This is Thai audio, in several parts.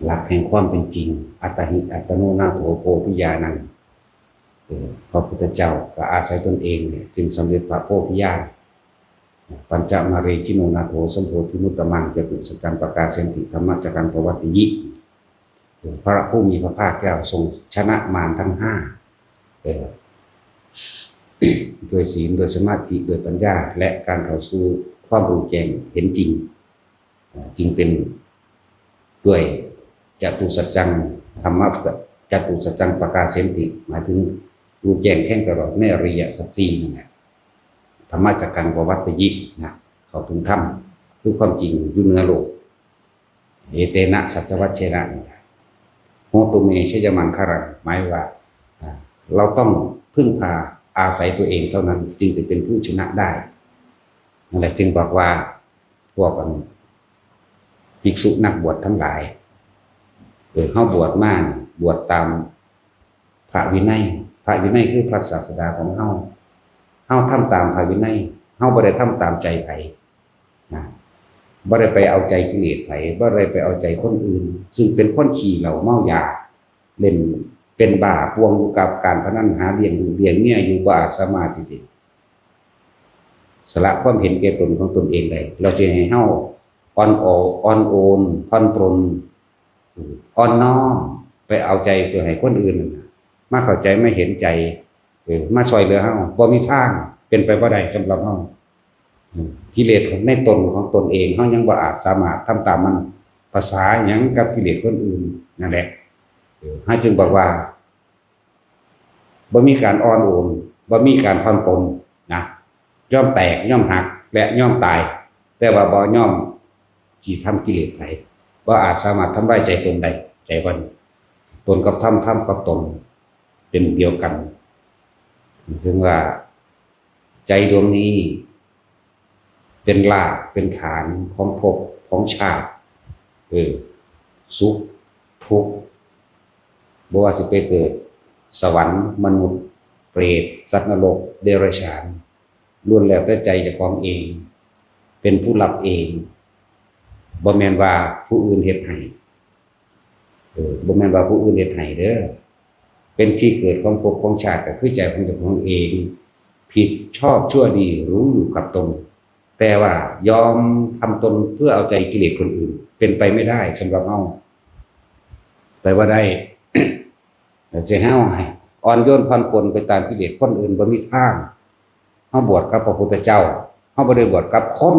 หลักแห่งความเป็นจริงอัตหิอัตโนนาโถโพธิญาณังพระพุทธเจ้าก็อาศัยตนเองเนี่ยจึงสำเร็จพระโพธิญาณปัญจมาเรชิโนนาโถสัมโพธิมุตตมังจตุสัจจังประกาศเสนติธรรมจักรังปวัตติยิพระผู้มีพระภาคเจ้าทรงชนะมารทั้งห้าโดยศีลโดยสมาธิโดยปัญญาและการเข้าสู่ความรู้แจ้งเห็นจริงจึงเป็นด้วยจตุสัจจังธรรมะจตุสัจจังประกาศเสนติหมายถึงรู้แจ้งแท่งตลอดในอริยสัจสี่นี่แหละธรรมะจักรังปวัตติยินะเข้าถึงธรรมคือความจริงอยู่เหนือโลกเอเตนะสัจวัชเชนะโหตุเมชยมังคารังหมายว่าเราต้องพึ่งพาอาศัยตัวเองเท่านั้นจึงจะเป็นผู้ชนะได้นั่นแหละจึงบอกว่าพวกภิกษุนักบวชทั้งหลายเข้าบวชมาบวชตามพระวินัยพระวินัยคือพระศาสดาของเฮาทำตามพระวินัยเฮาบ่ได้ทำตามใจไผนะบ่ได้ไปเอาใจกิเลสไผบ่ได้ไปเอาใจคนอื่นซึ่งเป็นคนขี้เหล้าเมายาเล่นเป็นบ้าพวงอยู่กับการพนันหาเลี้ยงลูกเลี้ยงเมียอยู่บ่สามารถที่จะสละความเห็นแก่ตนของตนเองได้เราจะให้เฮาอ่อนโอนผ่อนปรนอ่อนน้อมไปเอาใจเพื่อให้คนอื่นมาเข้าใจไม่เห็นใจมาช่วยเหลือเฮาบ่มีทางเป็นไปบ่ได้สำหรับเฮากิเลสในตนของตนเองเฮายังบ่อาจสามารถทำตามมันภาษาหยังกับกิเลสคนอื่นนั่นแหละเฮาจึงบอกว่าบ่มีการอ่อนโอนบ่มีการผ่อนปรนนะย่อมแตกย่อมหักและย่อมตายแต่ว่าบ่ย่อมสิทำกิเลสไผบ่อาจสามารถทำลายใจตนได้ใจว่าตนกับธรรมกับตนเป็นเดียวกันซึ่งว่าใจดวงนี้เป็นรากเป็นฐานของภพของชาติสุขทุกข์บ่ว่าสิไปเกิดสวรรค์มนุษย์เปรตสัตว์นรกเดรัจฉานล้วนแล้วแต่ใจเจ้าของเองเป็นผู้รับเองบ่แม่นว่าผู้อื่นเฮ็ดให้บ่แม่นว่าผู้อื่นเฮ็ดให้เด้อเป็นที่เกิดของภพของชาติก็คือใจของเจ้าของเองผิดชอบชั่วดีรู้อยู่กับตนแต่ว่ายอมทำตนเพื่อเอาใจกิเลสคนอื่นเป็นไปไม่ได้สำหรับเฮาแต่ว่าได้ สิเฮาให้อ่อนโยนผ่อนปรนไปตามกิเลสคนอื่นบ่มีทางเฮาบวชกับพระพุทธเจ้าเฮาบ่ได้บวชกับคน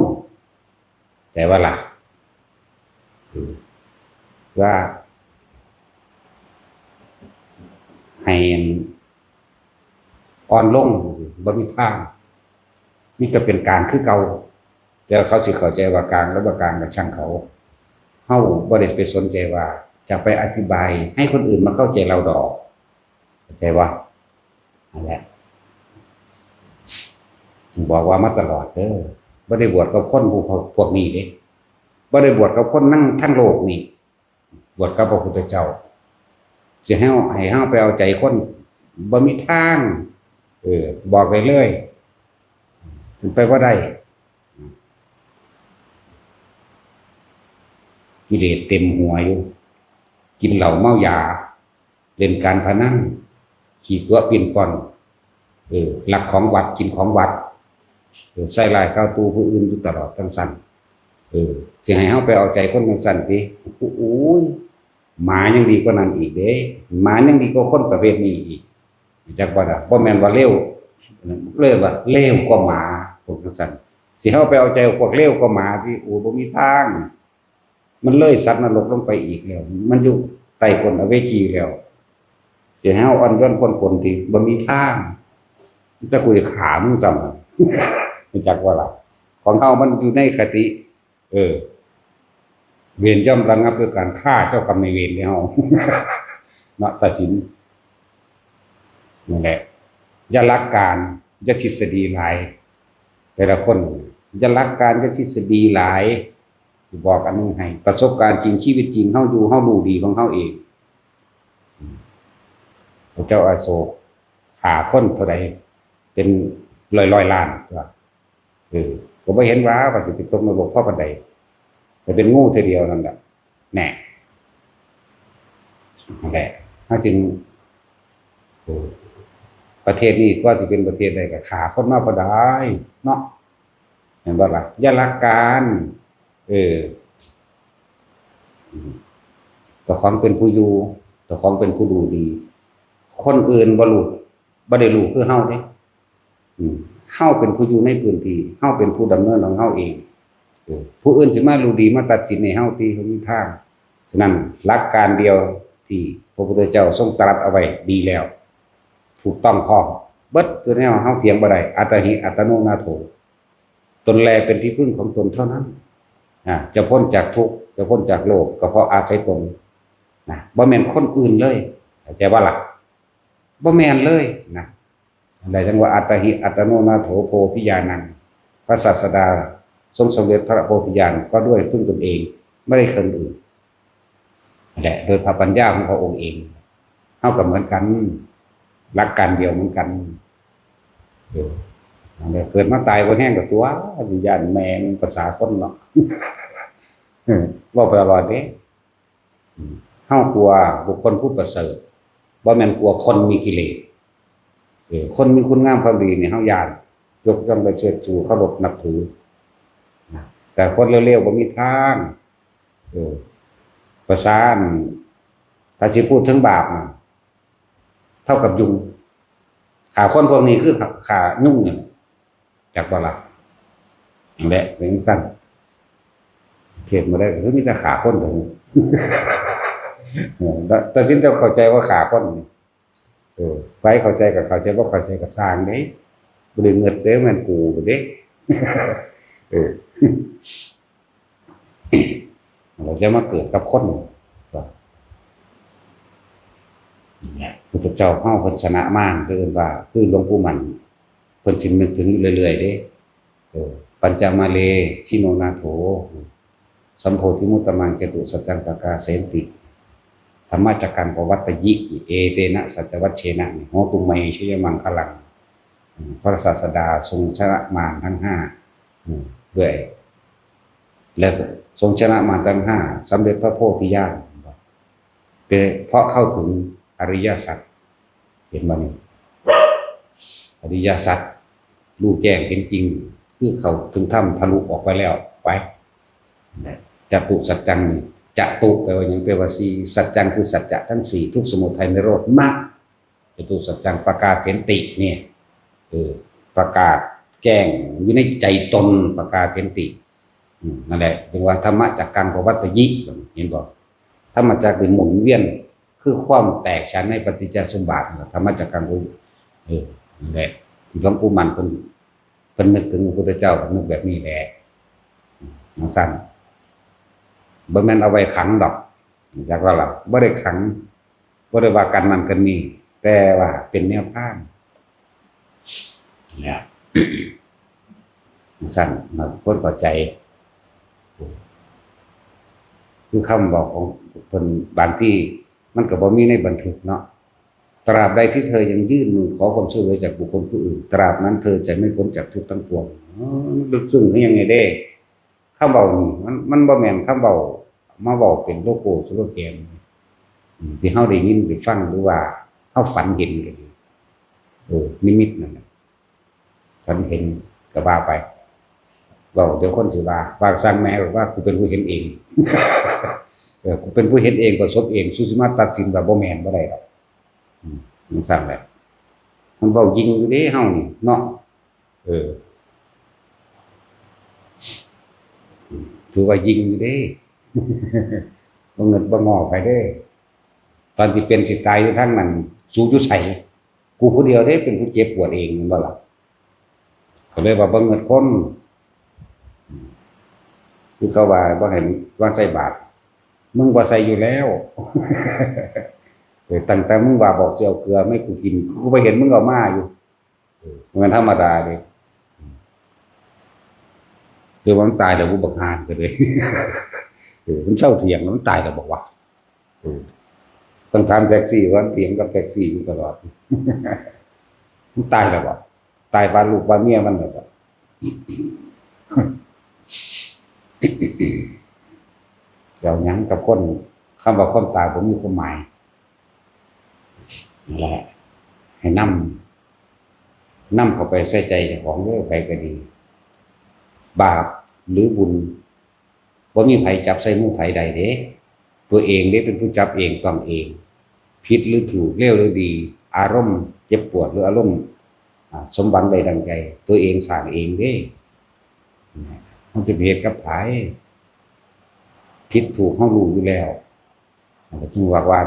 แต่ว่าล่ะว่าให้อ่อนลงบ่มีทางนี่ก็เป็นกลางคือเก่าแต่เขาสิเข้าใจว่ากลางแล้วบ่กลางก็ช่างเขาเฮาบ่ได้ไปสนใจว่าจะไปอธิบายให้คนอื่นมาเข้าใจเราดอกเข้าใจว่านั่นแหละบอกว่ามาตลอดเด้อบ่ได้บวชกับคนพวกนี้เด้บ่ได้บวชกับคนทั้งโลกนี่บวชกับพระพุทธเจ้าสิให้เฮาไปเอาใจคนบ่มีทางบอกไปเลยเป็นไปบ่ได้กิเลสเต็มหัวอยู่กินเหล้าเมายาเล่นการพนันขี่ตัวปิ่นป่อนหลักของวัดกินของวัดใส่ลายก้าวตูผู้อื่นอยู่ตลอดทั้งสั้นสิให้เฮาไปเอาใจคนทั้งสั้นติโอ้ยหมายังดีกว่านั้นอีกเด้หมายังดีกว่าคนประเภทนี้อีกจักบ่ล่ะบ่แม่นว่าเลวว่าเลวกว่าหมาพวกทั้งสั้นสิเฮาไปเอาใจพวกเลวกว่าหมาที่โอ้บ่มีทางมันเลยสัตว์นรกลงไปอีกแล้วมันอยู่ใต้ก้นอเวจีแล้วสิให้เฮาอ่อนโยนคนที่บ่มีทางแต่กูจะขามึงซ้ำจักว่าล่ะของเฮามันอยู่ในคติเวรย่อมระงับด้วยการฆ่าเจ้ากรรมนายเวรในเฮาเนาะตัดสินนั่นแหละอย่ารักการอย่าทฤษฎีหลายแต่ละคนอย่ารักการอย่าทฤษฎีหลายบอกอันนึงให้ประสบการณ์จริงชีวิตจริงเฮาอยู่เฮารู้ดีของเฮาเองพระเจ้าอาโศกหาคนเท่าใดเป็นร้อยล้านก็บ่เห็นว่าสิไปตกนรกเพราะปานใดแต่เป็นงูเท่าเดียวนั่นแหละแน่ นั่นแหละถ้าจึงประเทศนี้ก็จะเป็นประเทศใดก็ขาคนมาพอได้เนาะเห็นบ่ล่ะอย่าลักการเออตัวของเป็นผู้อยู่ตัวของเป็นผู้ดูดี คนอื่นบ่รู้บ่ได้รู้คือเฮาเด้เฮาเป็นผู้อยู่ในพื้นที่เฮาเป็นผู้ดำเนินของเฮาเองผู้อื่นสิมารู้ดีมาตัดสินให้เฮาตีเฮามีทางฉะนั้นหลักการเดียวที่พระพุทธเจ้าทรงตรัสเอาไว้ดีแล้ว ถูกต้องพร้อมเบิดตัวแนวเฮาเถียงบ่ได้อัตหิอัตโนนาโถตนแลเป็นที่พึ่งของตนเท่านั้นจะพ้นจากทุกข์จะพ้นจากโลกก็เพราะอาศัยตนบ่แม่นคนอื่นเลยเข้าใจบ่ล่ะบ่แม่นเลยนะอะไรจังว่าอัตหิอัตโนนาโถโพธิญาณังพระศาสดาทรงสำเร็จพระโพธิญาณก็ด้วยพึ่งตนเองไม่ได้คนอื่นแหละโดยพระปัญญาของพระองค์เองเท่ากับเหมือนกันหลักการเดียวเหมือนกันเกิดมาตายบนแห้งกับตัววิญญาณแมงภาษาคนเนาะว่าไปตลอดเด้เท่ากลัวบุคคลผู้ประเสริฐบ่แม่นกลัวคนมีกิเลสคนมีคุณงามความดีเนี่ยเฮาญาณยกย่องไปเชิดชูเคารพนับถือแต่คนเร็วๆบ่มีทางประสานถ้าสิพูดถึงบาปเท่ากับยุงขาคนพวกนี้คือขายุ่งเนี่ยจากบ่ล่ะนั่นแหละเป็นสั้นเทียบมาได้คือมีแต่ขาคนเท่านี้แต่จริงๆเข้าใจว่าขาคนไปเข้าใจกับเข้าใจว่าเข้าใจกับสร้างเด้บ่ได้เงิดเด้มันกูเด้เราจะมาเกิดกับคนเนี่ยพุทธเจ้าเฮาเพิ่นชนะมารเอิ้นว่าคือหลวงปู่มั่นเพิ่นสินึกถึงอยู่เรื่อยๆเด้ปัญจมาเลชิโนนาโถสัมโพธิมุตตมังจตุสัจจังปกาเสนติธรรมจักกังปวัตตยิเอเตนะสัจวัชเชนะโหตุไมชยมังคลังพระศาสดาทรงชนะมารทั้ง5ด้วยและทรงชนะมารทั้ง5สำเร็จพระโพธิญาณเพราะเข้าถึงอริยสัจเห็นบ่นี่อริยสัจรู้แจ้งเห็นจริงคือเข้าถึงถ้ำทะลุออกไปแล้วไปจตุสัจจังจตุแปลว่าหยังแปลว่า4สัจจังคือสัจจะทั้ง4ทุกข์สมุทัยนิโรธมรรคจตุสัจจังประกาศเสนติเนี่ยประกาศแจ้งอยู่ในใจตนประกาศเสนตินั่นแหละจึงว่าธรรมะจักกังปวัตตยิเห็นบ่ธรรมจักเป็นหมุนเวียนคือความแตกฉานในปฏิจจสมบัติธรรมจักกังนั่นแหละที่หลวงปู่มั่นเพิ่นนึกถึงพระพุทธเจ้านึกแบบนี้แหละสั้นบ่แม่นเอาไว้ขังดอกจากว่าล่ะบ่ได้ขังบ่ได้ว่ากันนั่นกันนี่แต่ว่าเป็นแนวทางเนี่ยสั้นมาคนเข้าใจคือคำบอกของเพิ่นบางที่มันก็บ่มีในบันทึกเนาะตราบใดที่เธอยังยื่นมือขอความช่วยเหลือจากบุคคลผู้อื่นตราบนั้นเธอจะไม่พ้นจากทุกข์ทั้งปวงลึกซึ้งยังไงเด้คำเว้านี่มันบ่แม่นคำเว้ามาเว้าเป็นโลโก้สโลแกนที่เฮาได้ยินได้ฟังหรือว่าเฮาฝันเห็นกันนิมิตนั่นน่ะฝันเห็นก็ว่าไปเว้าเดี๋ยวคนสิว่าสร้างแม่ว่ากูเป็นผู้เห็นเองกูเป็นผู้เห็นเองประสบเองสุสิมาตัดสินว่าบ่แม่นบ่ได้ดอกมันสั่งแหละมันเว้ายิงอยู่เด้เฮานี่เนาะถือว่ายิงอยู่เด้บ่เงินบ่งอไปเด้ตอนที่เป็นสิตายอยู่ทั้งนั้นสู้อยู่ไสกูผู้เดียวเด้เป็นผู้เจ็บปวดเองแม่นบ่ล่ะก็เลยว่าบ่เงินคนคือเขาว่าบ่ให้วางใส่บาตรมึงบ่ใส่อยู่แล้วตั้งแต่มึงว่าบอกสิเอาเกลือไม่กูกินกูไปเห็นมึงเอามาอยู่มันธรรมดาเด้เดี๋ยวมันตายแล้วกูบักหานไปเลยมันเช่าเถียงแล้วมันตายแล้วบอกว่าต้องถามแท็กซี่ว่าเถียงกับแท็กซี่อยู่ตลอดมันตายแล้วบอกตายบ้านลูกบ้านเมียมันแล้วบอกเจ้าหยังกับคนคำว่าคนตายผมมีความหมาย นั่นแหละให้นำเข้าไปใส่ใจเจ้าของเด้อไปก็ดี บาปหรือบุญบ่มีไผจับใส่มือไผใดเด้ตัวเองเด้เป็นผู้จับเองต้องเองผิดหรือถูกเลวหรือดี อารมณ์เจ็บปวดหรืออารมณ์สมหวังใดดังใจตัวเองสร้างเองเด้มันจะเหตุกับไผผิดถูกเฮารู้อยู่แล้วจึงว่า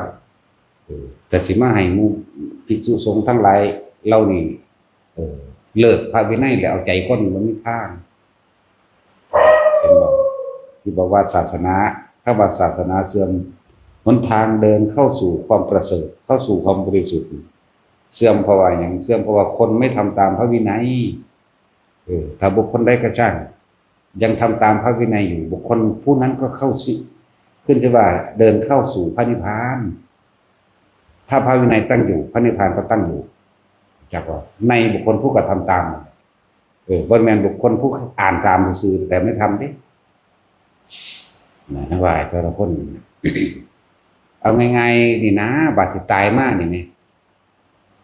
แต่สิมาให้หมู่ภิกษุสงฆ์ทั้งหลายเหล่านี้เลิกพระวินัยแล้วเอาใจคนบ่มีทางเห็นบ่ที่บอกว่าศาสนาถ้าว่าศาสนาเสื่อมหนทางเดินเข้าสู่ความประเสริฐเข้าสู่ความบริสุทธิ์เสื่อมเพราะว่าหยังเสื่อมเพราะว่าคนไม่ทำตามพระวินัยถ้าบุคคลใดก็ช่างยังทำตามพระวินัยอยู่บุคคลผู้นั้นก็เข้าสิขึ้นชื่อว่าเดินเข้าสู่พระนิพพานถ้าพระวินัยตั้งอยู่พระนิพพานก็ตั้งอยู่จักว่าในบุคคลผู้กระทำตามบ่แม่นบุคคลผู้อ่านตามซื่อแต่ไม่ทำเด้นะว่าแต่ละคนเอาง่ายๆนี่นะบาดสิตายมานี่แม่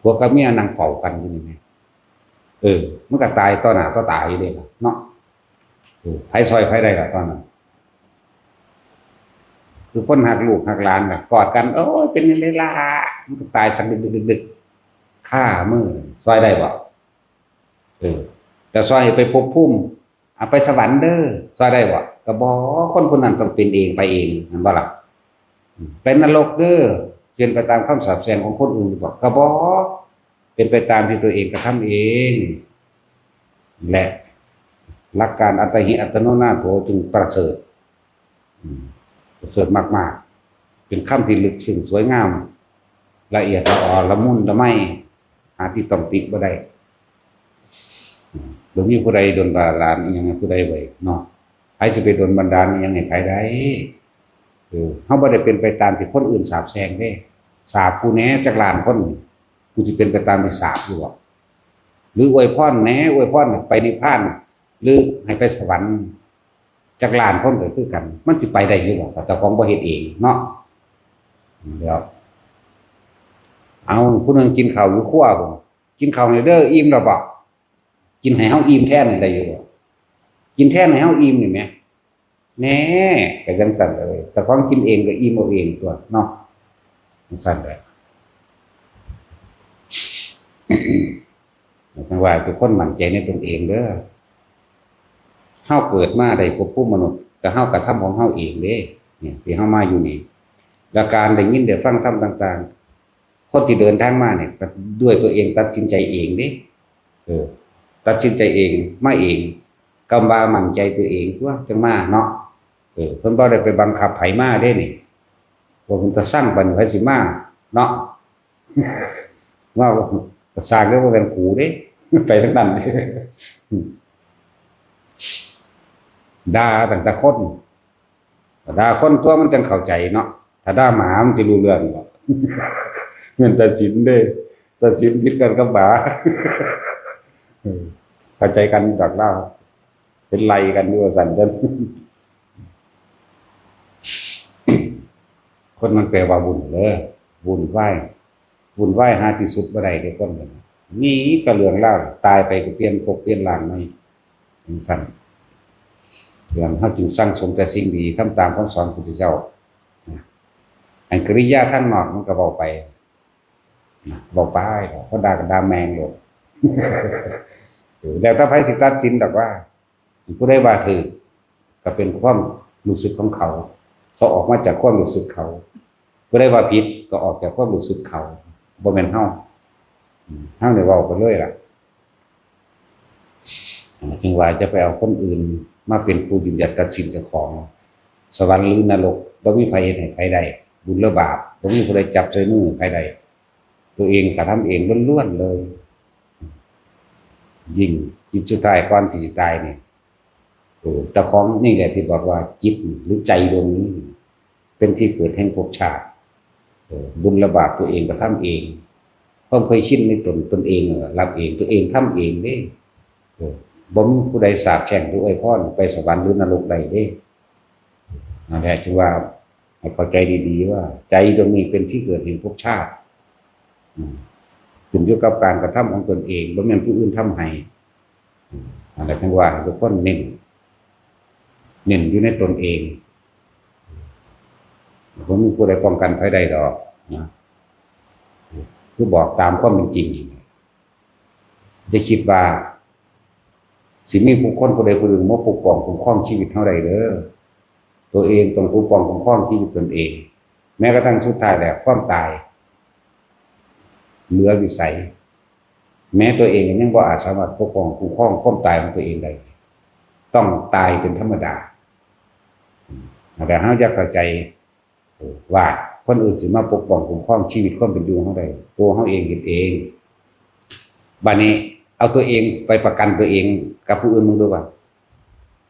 พวกกับเมียนั่งเฝ้ากันอยู่นี่แม่มันก็ตายต่อหน้าต่อตาอยู่เด้ล่ะเนาะไผซอยไผได้ล่ะตอนนั้นคือคนหักลูกหักหลานน่ะกอดกันโอ้ยเป็นจังได๋ล่ะมันก็ตายสักดึกๆฆ่ามื้อซอยได้บ่แต่ซอยให้ไปภพภูมิไปสวรรค์เด้อซอยได้บ่ก็บ่คนผู้นั้นต้องเป็นเองไปเองนั่นบ่ล่ะเป็นนรกเด้อเป็นไปตามคำสาปแช่งของคนอื่นบ่ก็บ่เป็นไปตามที่ตัวเองกระทำเองและหลักการอัตหิอัตโนนาโถจึงประเสริฐประเสริฐมากๆเป็นคำที่ลึกซึ้งสวยงามละเอียดละออละมุนละไมหาที่ต้องติบ่ได้บ่มีผู้ใดดลบันดาลอิหยังให้ผู้ใดไว้เนาะใครสิไปดลบันดาลอิหยังให้ใครได้เฮาบ่ได้เป็นไปตามที่คนอื่นสาปแช่งเด้สาปกูแหน่จักล้านคนกูสิเป็นไปตามที่สาปอยู่บ่หรืออวยพรแหน่อวยพรไปนิพพานหรือให้ไปสวรรค์จักล้านคนก็คือกันมันสิไปได้อยู่บ่แต่เจ้าของบ่เฮ็ดเองเนาะเดี๋ยวเอาผู้นึงกินข้าวอยู่ครัวบ่กินข้าวให้เด้ออิ่มแล้วบ่กินให้เฮาอิ่มแท้นี่ได้อยู่บ่กินแท้ให้เฮาอิ่มนี่แหมแน่ก็จังซั่นเลยแต่ของกินเองก็อิ่มเอาเองตัวเนาะจังซั่นแหละจังว่าทุกคนมั่นใจในตนเองเด้อเฮาเกิดมาได้พบผู้มนุษย์ก็เฮากระทำของเฮาเองเด้เนี่ยที่เฮามาอยู่นี่และการได้ยินได้ฟังธรรมต่างๆคนที่เดินทางมาเนี่ยก็ด้วยตัวเองตัดสินใจเองเด้ตัดสินใจเองมาเองกำว่ามั่นใจตัวเองตัวจังมาเนาะเพิ่นบ่ได้ไปบังคับไผมาเด้นี่ว่าเพิ่นก็สร้างบัดไผสิมาเนาะว่าก็สร้างแล้วบ่เป็นกูเด้ไปทางนั้นเด้ด่าตั้งแต่คนด่าคนตัวมันจังเข้าใจเนาะถ้าด่าหมามันสิรู้เรื่องบ่เงินตัดสินเด้ตัดสินผิดกันกับหมาเข้าใจกันจากเล่าเป็นไล่กันอยู่สั่นกันคนมันแปลว่าบุญเด้อบุญไหว้หาที่สุดบ่ได้เด้คนกันนี่ก็เรื่องเล่าตายไปก็เปลี่ยนภพเปลี่ยนร่างใหม่จังซั่นเรื่องเฮาจึงสร้างสมแต่สิ่งดีทำตามคำสอนของพระพุทธเจ้าอันกริยาข้างนอกมันก็เว้าไปเว้าไปเขาด่ากันด่าแมงโลดแล้วถ้าไผสิตัดสินดอกว่าผู้ใดว่าถูกก็เป็นความรู้สึกของเขาออกมาจากความรู้สึกเขาผู้ใดว่าผิดก็ออกจากความรู้สึกเขาบ่แม่นเฮาได้เว้าไปเลยล่ะจึงว่าจะไปเอาคนอื่นมาเป็นผู้ยืนยันตัดสินเจ้าของสวรรค์หรือนรกบ่มีไผเฮ็ดให้ไผได้บุญหรือ บาปบ่มีผู้ใดจับใส่มือไผได้ตัวเองกระทำเองล้วนๆเลยยิ่งจิตสุดท้ายก่อนที่จะตายเนี่ยเจ้าของนี่แหละที่บอกว่าจิตหรือใจดวงนี้เป็นที่เกิดแห่งภพชาติบุญและบาปตัวเองกระทำเองความเคยชินในตนเองรับเองตัวเองทำเองเด้บ่มีผู้ใดสาปแช่งหรืออวยพรไปสวรรค์หรือนรกใดเด้นั่นแหละจึงว่าให้เข้าใจดีๆว่าใจดวงนี้เป็นที่เกิดแห่งภพชาติ ขึ้นอยู่กับการกระทำของตนเองบ่แม่นผู้อื่นทำให้อะไรทั้งว่าทุกคนเน้นอยู่ในตนเองผมมีผู้ใดป้องกันภัยใดดอกนะคือบอกตามความเป็นจริงจะคิดว่าสิมีผู้คนผู้ใดผู้หนึ่งมาปกป้องคุ้มครองชีวิตเท่าใดเด้อตัวเองต้องปกป้องคุ้มครองชีวิตตนเองแม้กระทั่งสุดท้ายแล้วความตายเหลือวิสัยแม้ตัวเองยังบ่อาจสามารถปกป้องคุ้มครองความตายของตัวเองได้ต้องตายเป็นธรรมดาแต่เฮาจะเข้าใจว่าคนอื่นสิมาปกป้องคุ้มครองชีวิตความเป็นอยู่เฮาได้ตัวเฮาเองเฮ็ดเองบัดนี้เอาตัวเองไปประกันตัวเองกับผู้อื่นมึงดูว่า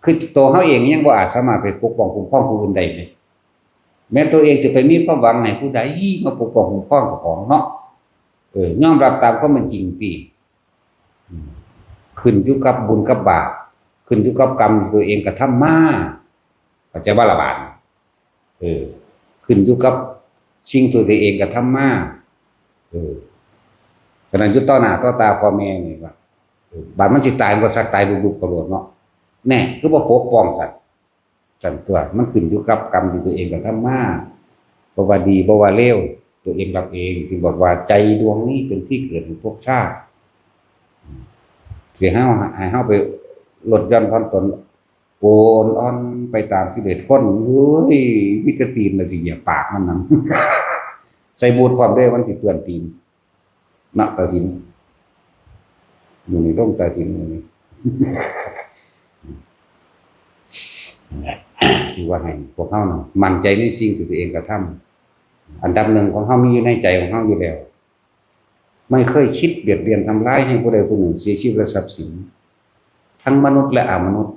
คือตัวเฮาเองยังบ่อาจสามารถไปปกป้องคุ้มครองผู้อื่นได้เลยแม้ตัวเองจะไปมีความหวังให้ผู้ใดมาปกป้องคุ้มครองของเนาะยอมรับตามความเป็นจริงติขึ้นอยู่กับบุญกับบาปขึ้นอยู่กับกรรมตัวเองกระทำมาเข้าใจบ่ล่ะบาดขึ้นอยู่กับสิ่งตัวเองกระทำมาขณะอยู่ต่อหน้าต่อตาพ่อแม่นี่ว่าบาดมันสิตายบ่สักตายดุๆกระโดดเนาะแน่คือบ่ปกป้องสันตัวมันขึ้นอยู่กับกรรมที่ตัวเองกระทำมาบ่ว่าดีบ่ว่าเลวตัวเองรับเองที่บอกว่าใจดวงนี้เป็นที่เกิดแห่งภพชาติสิให้เฮาไปลดหย่อนผ่อนตนโอนอ่อนไปตามกิเลสคนเฮ้ยมีแต่ตีนน่ะสิเหยียบปากมันนั่นใส่บูทพร้อมเด้อมันสิเปื้อนตีนนักตัดสินอยู่ในร่มตัดสินอยู่นี่คือว่าให้พวกเฮาน่ะมั่นใจในสิ่งที่ตัวเองกระทำอันดับหนึ่งของเฮามีอยู่ในใจของเฮาอยู่แล้วไม่เคยคิดเบียดเบียนทำร้ายให้ผู้ใดผู้หนึ่งเสียชีวิตและทรัพย์สินทั้งมนุษย์และอมนุษย์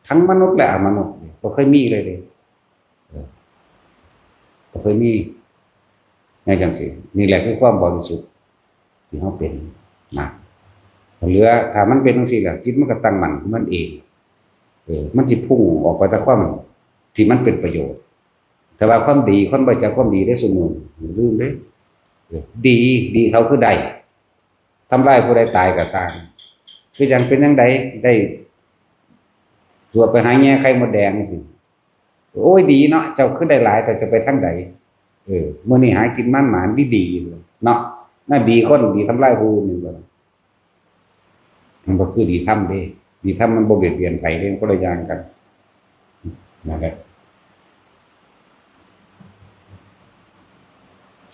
ทั้งมนุษย์และอมนุษย์บ่เคยมีเลยบ่เคยมีในจังซี่นี่แหละคือความบริสุทธิ์ที่เฮาเป็นนะเหลือถ้ามันเป็นจังซี่ล่ะจิตมันก็ตั้งมั่นของมันเองมันสิพุ่งออกไปแต่ความที่มันเป็นประโยชน์แต่ว่าความดีคนบ่จักความดีได้ซุมื้อลืมเด้ดีเขาคือได้ทำร้ายผู้ใดตายก็ตามคือจังเป็นจังไดได้ตัวไปหาแง่ไข่มดแดงสิโอ้ยดีเนาะเจ้าคือได้หลายแต่จะไปทางใดมื้อนี้หากินมันหมานดีๆเนาะน่าดีคนดีทำร้ายผู้อื่นนี่บ่มันบ่คือดีทำเด้ดีทำมันบ่เบียดเบียนไผเด้คนละอย่างกันนั่นแหละ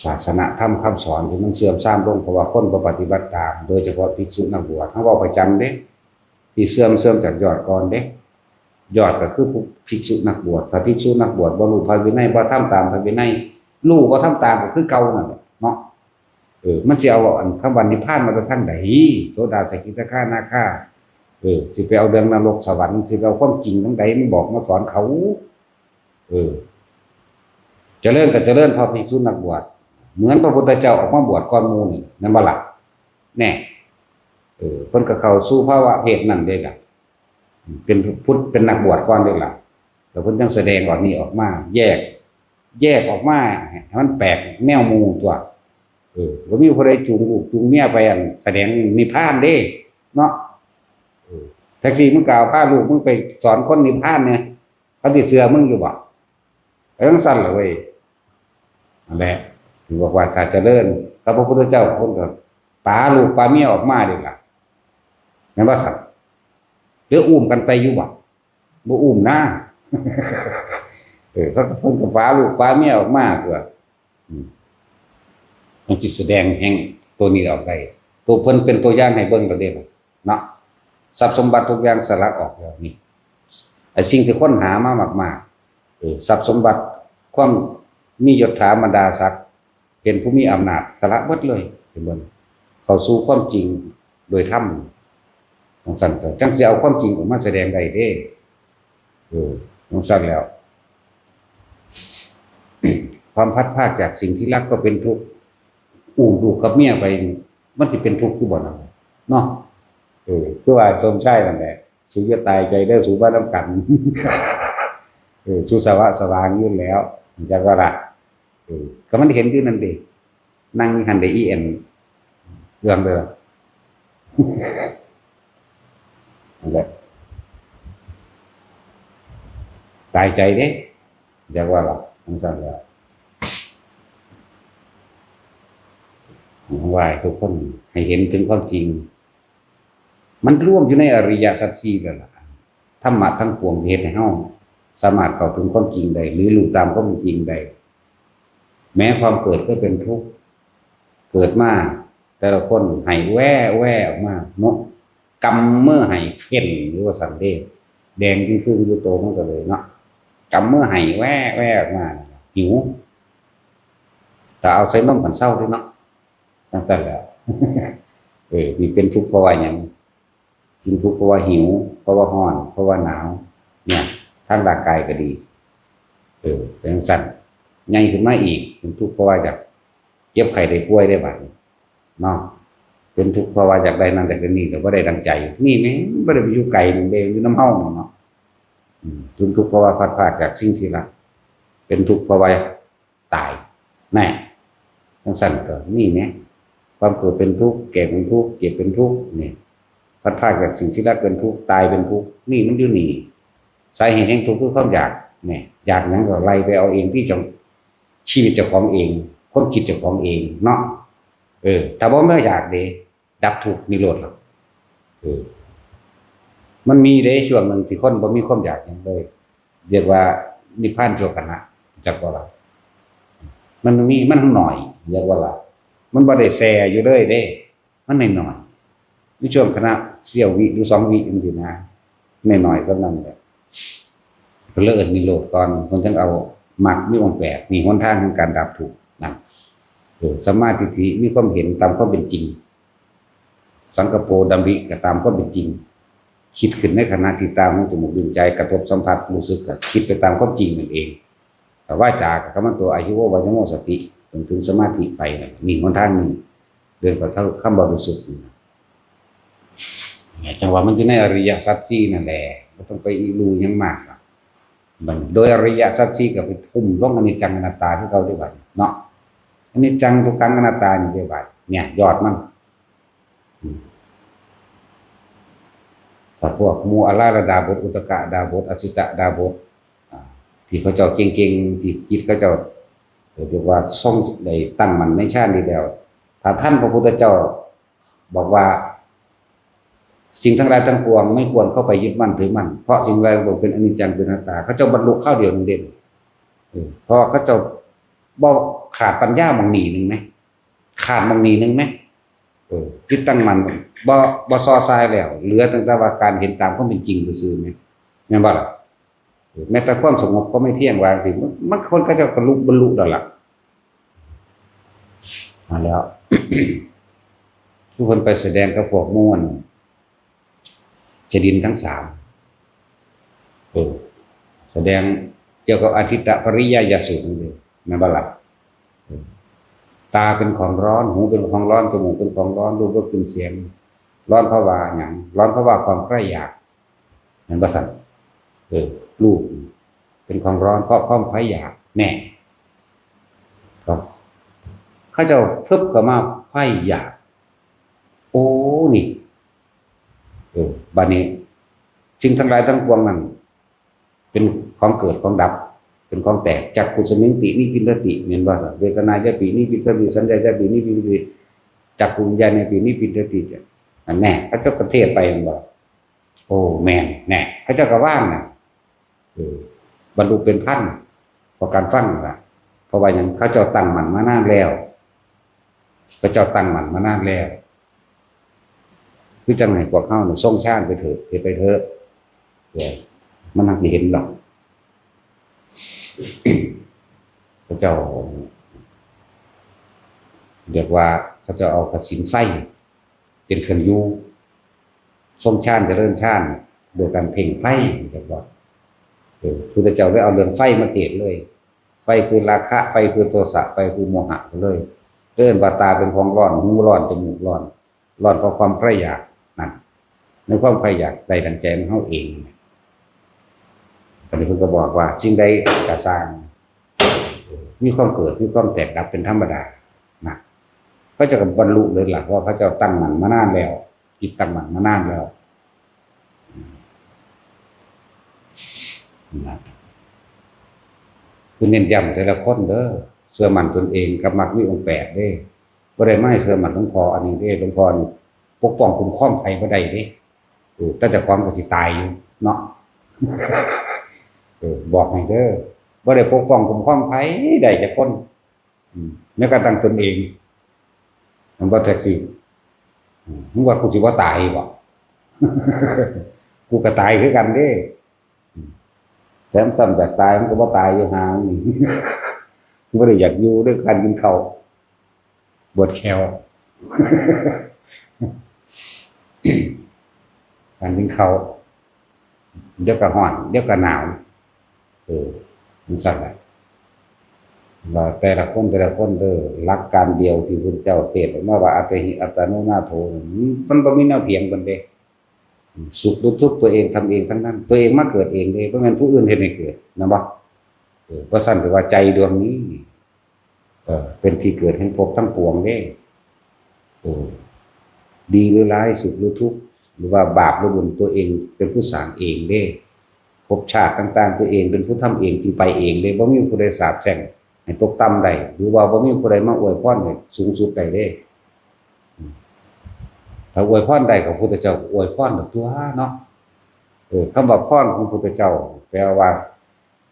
ศาสนาธรรมคำสอนที่มันเสื่อมทรามลงเพราะว่าคนบ่ปฏิบัติตามโดยเฉพาะภิกษุนักบวชเฮาเว้าประจำเด้ที่เสื่อมจากยอดก่อนเด้ยอดก็คือภิกษุนักบวชถ้าภิกษุนักบวชบ่รู้พระวินัยบ่ทำตามพระวินัยรู้บ่ทำตามก็คือเก่านั่นแหละเนาะมันสิเอาอันคำว่านิพพานมาจากทางใดโสดาสกิทาคานาคาสิไปเอาเรื่องนรกสวรรค์สิเอาความจริงทางใดมันบอกมาสอนเขาเจริญก็เจริญพอภิกษุนักบวชเหมือนพระพุทธเจ้าออกมาบวชก่อนหมู่นี่นั่นบ่ล่ะแน่เพิ่นก็เข้าสู่ภาวะเพศนั้นได้ล่ะเป็นพุทธเป็นนักบวชก่อนได้ล่ะแล้วเพิ่นจังแสดงออกนี้ออกมาแยกออกมาให้มันแปลกแนวหมู่ตัวบ่มีผู้ใดจูงลูกจูงเมียไปอันแสดงนิพพานเด้เนาะแท็กซี่มึงกล่าวพาลูกมึงไปสอนคนนิพพานเนี่ยเขาสิเชื่อมึงอยู่บ่จังซั่นล่ะเว้ยนั่นแหละถือว่าถ้าเจริญพระพุทธเจ้าคนก็ปาลูกปาเมียออกมาดีล่ะแม่นบ่ซั่นหรืออุ้มกันไปอยู่บ่อุ้มนะเขาเพิ่นก็ปาลูกปาเมียออกมาเพื่อมันสิแสดงแห่งตัวนี้ออกได้ตัวเพิ่นเป็นตัวอย่างให้เบิ่งแล้วเด้เนาะทรัพย์สมบัติทุกอย่างสลัดออกแล้วนี่ไอ้สิ่งที่ค้นหามามากๆทรัพย์สมบัติความมียศถาบรรดาศักดิ์เป็นผู้มีอำนาจสละหมดเลยเป็นบ่เข้าสู่ความจริงโดยธรรมจังซั่นก็จังสิเอาความจริงออกมาแสดงได้เด้จังซั่นแล้วความพัดพรากจากสิ่งที่รักก็เป็นทุกข์อุ้มลูกกับเมียไปมันสิเป็นทุกข์อยู่บ่ล่ะเนาะคือว่าสมชายนั่นแหละสุยตายใจเด้อสู่บ้านนำกันสู่สวะสว่างอยู่แล้วจักว่าล่ะก็มันเห็นอยู่นั่นเด้ นั่งหันได้อีเอ็นเสื่อมเลยนั่นแหละตายใจเด้เรียกว่าหรอทั้งสั้นแล้วไหว้ทุกคนให้เห็นถึงความจริงมันร่วมอยู่ในอริยสัจสี่แล้วล่ะธรรมะทั้งปวงที่เฮ็ดให้เฮาสามารถเข้าถึงความจริงได้หรือรู้ตามความจริงได้แม้ความเกิดก็เป็นทุกข์เกิดมาแต่ละคนให้แว่ออกมาเนาะกำเมื่อให้เพ่นหรือว่าสันเดชแดงขึ้นอยู่โตมันก็เลยเนาะกำเมื่อให้แว่ออกมาหิวแต่เอาใส่นมขันเศร้าด้วยเนาะตั้งแต่แล้วมีเป็นทุกข์เพราะว่าอย่างกินทุกข์เพราะว่าหิวเพราะว่าร้อนเพราะว่าหนาวเนี่ยทางร่างกายก็ดีเป็นสั่นใหญ่ขึ้นมาอีกเป็นทุกข์เพราะว่าจากเจ็บไข้ได้ป่วยได้บาดเนาะเป็นทุกข์เพราะว่าจากใดนั้นจากนี้แต่ว่าได้ดังใจนี่ไหมไม่ได้ไปอยู่ไกลหนึ่งเดียวอยู่น้ำเฮาเนาะเป็นทุกข์เพราะว่าพลาดพลาดจากสิ่งที่รักเป็นทุกข์เพราะว่าตายแน่ทั้งสั่นก็นี่เนี่ยความเกิดเป็นทุกข์แก่เป็นทุกข์เจ็บเป็นทุกข์เนี่ยพลาดพลาดจากสิ่งที่รักเป็นทุกข์ตายเป็นทุกข์นี่มันอยู่นี่สาเหตุแห่งทุกข์คือความอยากเนี่ยอยากนั้นก็ไล่ไปเอาเองที่จะชีวิตเจ้าของเองคนคิดเจ้าของเองเนาะแต่ว่าไม่อยากเดดับทุกข์นิโรธหรอกมันมีเด้ช่วงหนึ่งที่คนบ่มีความอยากอย่างเลยเรียกว่านิพพานชั่วขณะจักว่าล่ะมันมีมันหน่อยเรียกว่าล่ะมันบ่ได้แซ่อยู่เลยเด้มันหน่อยในช่วงขณะเสี้ยววิหรือ2วิจังซี่นะน้อยๆซำนั้นแหละเพิ่นเลยเอิ้นนิโรธก่อนเพิ่นจึงเอามรรคมีองค์8มีหนทางของการดับทุกข์นั่นสัมมาทิฏฐิมีความเห็นตามความเป็นจริงสังกปรดำริก็ตามความเป็นจริงคิดขึ้นในขณะที่ตาหูจมูกลิ้นใจกระทบสัมผัสรู้สึกก็คิดไปตามความจริงนั่นเองแต่ว่าจากคำว่าตัวอายุววัจโมสติถึงสมาธิไปมีหนทางนึงเดินกับเท่าคำบริสุทธิ์จังหวะมันอยู่ในอริยสัจสี่นั่นแหละไม่ต้องไปอีรูยังมากมันโดยอริยสัจสี่ก็ไปทุ่มลงอนิจจังอนัตตาที่เขาได้บัดเนาะอนิจจังทุกขังอนัตตานี่ได้บัดเนี่ยยอดมันถ้าพวกมูอาราดาบทอุตกะดาบทอสิตะดาบทที่เขาเจ้าเก่งๆที่จิตเขาเจ้าเรียกว่าทรงได้ตั้งมั่นในชาตินี้แล้วถ้าท่านพระพุทธเจ้าบอกว่าสิ่งทั้งหลายทั้งปวงไม่ควรเข้าไปยึดมั่นถือมั่นเพราะสิ่งใดเป็นอนิจจังเป็นอนัตตาเขาเจ้าบรรลุข้าวเดียวนึงเด่นเพราะเขาเจ้าบ่ขาดปัญญาบางหนีนึงไหมขาดบางหนีนึงไหมจิตตั้งมั่นบ่ซอซายแล้วเหลือตั้งแต่ว่าการเห็นตามความเป็นจริงซื่อๆไหมแม่นบ่ล่ะแม้แต่ความสงบก็ไม่เที่ยงวางสิมันคนก็จะบรรลุแล้วล่ะมาแล้ว ทุกคนไปแสดงกับพวกม่วนเจดินทั้ง3แสดงเกี่ยวกับอาทิตตปริยายสูตรนั่นเองแม่นบ่ล่ะตาเป็นของร้อนหูเป็นของร้อนจมูกเป็นของร้อนรูปก็เป็นเสียงร้อนเพราะว่าอย่างร้อนเพราะว่าความใคร่อยากเห็นบ่สั่นรูปเป็นของร้อนเพราะความใคร่อยากแน่ครับเขาเจ้าเพิ่มเข้ามาใคร่อยากโอ้นี่บัดนี้สิ่งทั้งหลายทั้งปวงนั้นเป็นของเกิดของดับเป็นของแตกจักขุสมิงตินิพินติเห็นว่าเวทนาจะปีนิพินติสัญญาจะปีนิพินติจักขุญญาณปีนิพินติจ้ะแน่พระเจ้าประเทศไปบอกโอ้แม่นแน่พระเจ้าก็ว่างน่ะบรรลุเป็นพันเพราะการฟังล่ะเพราะว่าอย่างพระเจ้าตั้งมั่นมานานแล้วพระเจ้าตั้งมั่นมานานแล้วคือจังไหนพวกเขาเนี่ยส่งชาติไปเถอะไปเถอะมันนักเห็นหรอกพระเจ้าเรียกว่าเขาจะเอากสิณไฟเป็นเครื่องอยู่ส่งชาติจะเริ่มชาติโดยการเพ่งไฟจะบอกคือพระเจ้าได้เอาเรื่องไฟมาเทศเลยไฟคือราคะไฟคือโทสะไฟคือโมหะเลยเริ่มตาเป็นของร้อนหูร้อนจมูกร้อนเพราะความใคร่อยากนั่นในความใคร่อยากใดดังใจมันเฮาเองตอนนี้เพิ่นก็บอกว่าสิ่งใดก็สร้างมีความเกิดมีความแตกดับเป็นธรรมดานะ เขาจะบรรลุเลยล่ะเพราะเขาจะตั้งมั่นมานานแล้วจิตตั้งมั่นมานานแล้วนะคือเน้นย้ำแต่ละคนเด้อเชื่อมั่นตนเองกับมักมีองค์แปดเด้บ่ได้ไม่เชื่อมั่นหลวงพ่ออันนี้เด้หลวงพ่อนี่ปกป้องคุ้มครองภัยบ่ได้เด้แต่เจ้าของก็สิตายอยู่เนาะบอกให้เด้อบ่ได้ปกป้องคุ้มครองภัยได้จากคนแม้กระทั่งตนเองมันบ่แท็กซี่มึงว่ากูสิบ่ตายบ่ กูก็ตายคือกันเด้แถมซ้ำจากตายมันก็บ่ตายอยู่ห่างนี่ บ่ได้อยากอยู่ด้วยการกินข้าวบวชแคว การกินข้าวเดี๋ยวก็ร้อนเดี๋ยวก็หนาวมันสั่นแหละว่าแต่ละคนเด้อหลักการเดียวที่พระเจ้าเทศน์ออกมาว่าอัตถิอัตโนนาโถมันบ่มีแนวเถียงกันเด้สุขหรือทุกข์ตัวเองทำเองทั้งนั้นตัวเองมาเกิดเองเด้บ่แม่นผู้อื่นเฮ็ดให้เกิดนะบ่เพราะสั่นก็ว่าใจดวงนี้เป็นที่เกิดแห่งภพทั้งปวงเด้ดีหรือร้ายสุขหรือทุกข์หรือว่าบาปหรือบุญตัวเองเป็นผู้สร้างเองเด้ภพชาติต่างๆตัวเองเป็นผู้ทำเองจึงไปเองเลยบ่มีผู้ใดสาปแช่งให้ตกต่ำได้หรือว่าบ่มีผู้ใดมาอวยพรให้สูงสุดได้เด้ถ้าอวยพรได้ของพระพุทธเจ้าอวยพรตัวเนาะคำว่าพรของพระพุทธเจ้าแปลว่า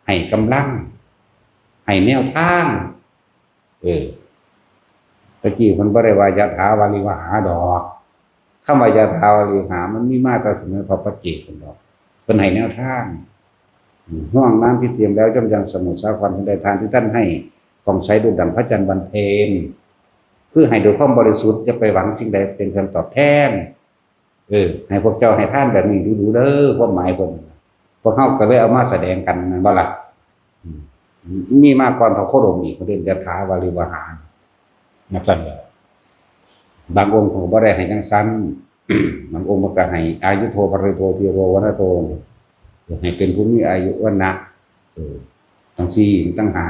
ให้กำลังให้แนวทางตะกี้มันบ่ได้ว่ายะถาวาริวหาดอกคำว่ายะถาวาริวหามันมีมาแต่สมัยพระปัจเจกพุ่นดอกเพิ่นให้แนวทางห่วงน้ำที่เตรียมแล้วจำยังสมุทรสาครทันใดทานที่ท่านให้ของใช้ดุจดั่งพระจันทร์วันเพ็ญเพื่อให้โดยความบริสุทธิ์จะไปหวังสิ่งใดเป็นคำตอบแทนให้พวกเจ้าให้ท่านแบบนี้ดูเด้อความหมายเพิ่นพวกเฮาก็เลยเอามาแสดงกันนั่นบ่ล่ะมีมาก่อนพระโคดมอีกเรื่องยะถาวาริวหานะจังบางองค์ก็บ่ได้ให้จังซั่นบางองค์มันก็ให้อายุโทภริโทธีโรวนะโทให้เป็นผู้มีอายุวันนะทั้งสี่ทั้งห้า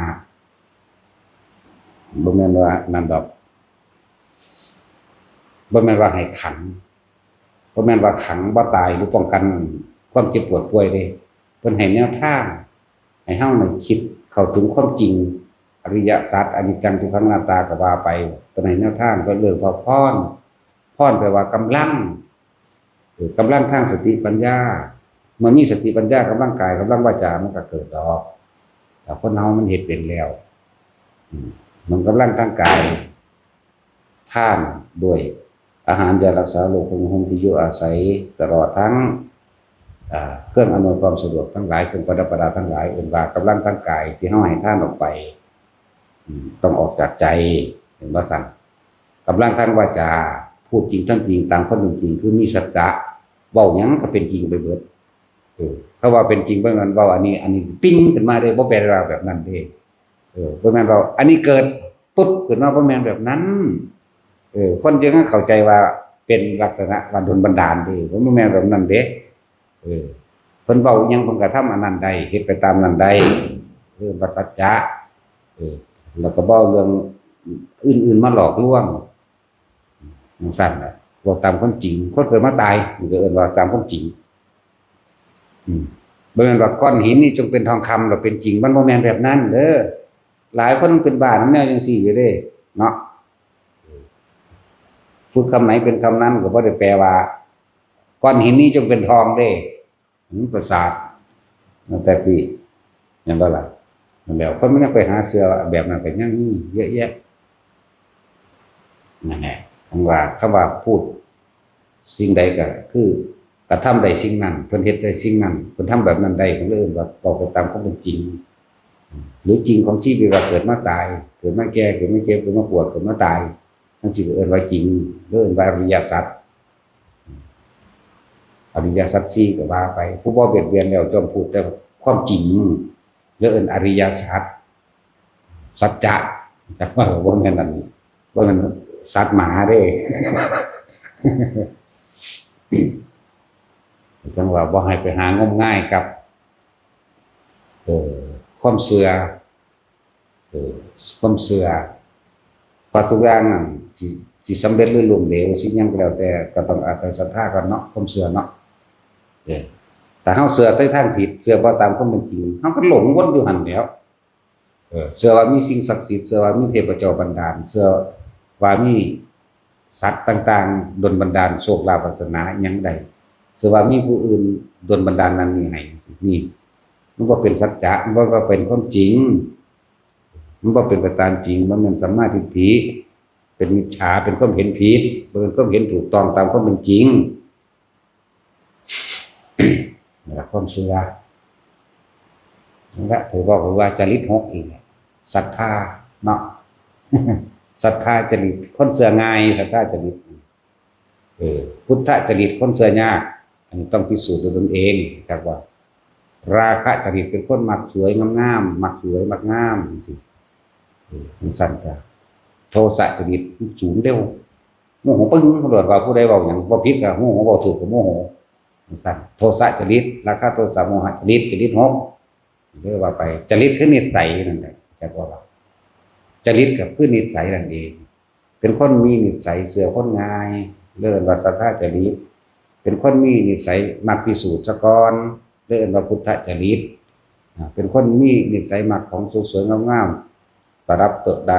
บ่แม่นว่านั่นดอกบ่แม่นว่าให้ขังบ่แม่นว่าขังบ่ตายหรือป้องกันความเจ็บปวดป่วยเด้เพิ่นให้แนวทางให้เฮาน่ะคิดเข้าถึงความจริงอริยสัจอนิจจังทุกขังอนัตตาก็ว่าไปเพิ่นให้แนวทางเพิ่นเรื่องพรแปลว่ากำลังทางสติปัญญาเมื่อมีสติปัญญากำลังกายกำลังวาจามันก็เกิดดอกแต่คนเฮามันเฮ็ดเป็นแล้วมันกำลังทางกายทานด้วยอาหารยารักษาโรคของที่อยู่อาศัยตลอดทั้งเครื่องอำนวยความสะดวกทั้งหลายเครื่องประดับประดาทั้งหลายว่ากำลังทางกายที่เฮาให้ทานออกไปต้องออกจากใจเห็นบ่สั่นกำลังทางวาจาพูดจริงทั้งจริงตามข้อจริงคือมีสัจจะเว้าหยังก็เป็นจริงไปเบิดเขาว่าเป็นจริงบ่แม่นเว้าอันนี้ปิ้งขึ้นมาได้บ่แปลว่าแบบนั้นเด้บ่แม่นว่าอันนี้เกิดปุ๊บขึ้นมาบ่แม่นแบบนั้นคนจึงเข้าใจว่าเป็นลักษณะว่าโดนบันดาลเด้บ่แม่นแบบนั้นเด้เพิ่นเว้าหยังเพิ่นก็ทำอันนั้นได้เฮ็ดไปตามนั้นได้ว่าสัจจะแล้วก็บ่เรื่องอื่นๆมาหลอกลวงจังซั่นน่ะบอกตามความจริงคนเกิดมาตายมันก็เอิ้นว่าตามความจริงบ่แม่นว่าก้อนหินนี่จงเป็นทองคำแล้วเป็นจริงมันบ่แม่นแบบนั้นเด้อหลายคนเป็นบ้านำแนวจังซี่อยู่เด้เนาะพูดคำไหนเป็นคำนั้นก็บ่ได้แปลว่าก้อนหินนี้จงเป็นทองเด้ประสาทแต่ที่อย่างบ่ล่ะนั่นแหละคนมันยังไปหาเสื้อแบบนั้นก็ยังมีเยอะแยะนั่นแหละคำว่าพูดสิ่งใดก็คือกระทำได้สิ่งนั้นเพิ่นเฮ็ดได้สิ่งนั้นเพิ่นทำแบบนั้นได้เพิ่นเลยว่าบอกไปตามความเป็นจริงหรือจริงของชีวิตว่าเกิดมาตายเกิดมาแก่เกิดมาเจ็บเกิดมาปวดเกิดมาตายทั้งสิเอิ้นว่าจริงเอิ้นว่าอริยสัจอริยสัจ4ก็ว่าไปผู้บ่เบียดเบียนแล้วจอมพูดแต่ความจริงเอิ้นอริยสัจสัจจะจักว่าบ่แม่นนั่นบ่แม่นสัตว์หมาเด้จังว่าบ่ให้ไปหางมง่ายกับความเชื่อความเชื่อ พอทุกอย่างนั่นสิสำเร็จหรือล้มเหลวสิหยังก็แล้วแต่ก็ต้องอาศัยศรัทธากันเนาะความเชื่อเนาะเด้อแต่เฮาเชื่อในทางผิดเชื่อบ่ตามความเป็นจริงเฮาก็หลงวนอยู่หั่นแหล้วเชื่อว่ามีสิ่งศักดิ์สิทธิ์เชื่อว่ามีเทพเจ้าบันดาลเชื่อว่ามีสัตว์ต่างๆดลบันดาลโชคลาภวาสนาอิหยังใดเชื่อว่ามีผู้อื่นดลบันดาลนั้นนี่ให้นี่มันบ่เป็นสัจจะมันบ่เป็นความจริงมันบ่เป็นไปตามจริงมันเป็นสัมมาทิฏฐิเป็นมิจฉาเป็นความเห็นผิดเป็นความเห็นถูกต้องตามความเป็นจริงนี่ละความเชื่อนั่นแหละถือว่าจริต6อีกศรัทธาเนาะ ศรัทธาจริตคนเชื่อง่ายศรัทธาจริตพุทธจริตคนเชื่อยากอันนี้ต้องพิสูจน์ด้วยตนเองจากว่าราคะจริตเป็นคนมักสวยงามๆมักสวยมักงามจังซี่มันสั่นจ้ะโทสะจริตสูงเร็วโมโหปึ้งตำรวจว่าผู้ใดเว้าหยังบ่ผิดก็โมโหบ่ถูกก็โมโหมันสั่นโทสะจริตราคะโทสะโมหะจริต6เรียกว่าไปจริตคือนิสัยนั่นแหละจักว่าจริตกับคือนิสัยนั่นเองเป็นคนมีนิสัยเสือคนง่ายเรียกว่าสัทธาจริตเป็นคนมีนิสัยมักพิสูจน์ซะก่อนเรียกว่าพุทธจริตเป็นคนมีนิสัยมักของสวยๆงามๆประดับเติบได้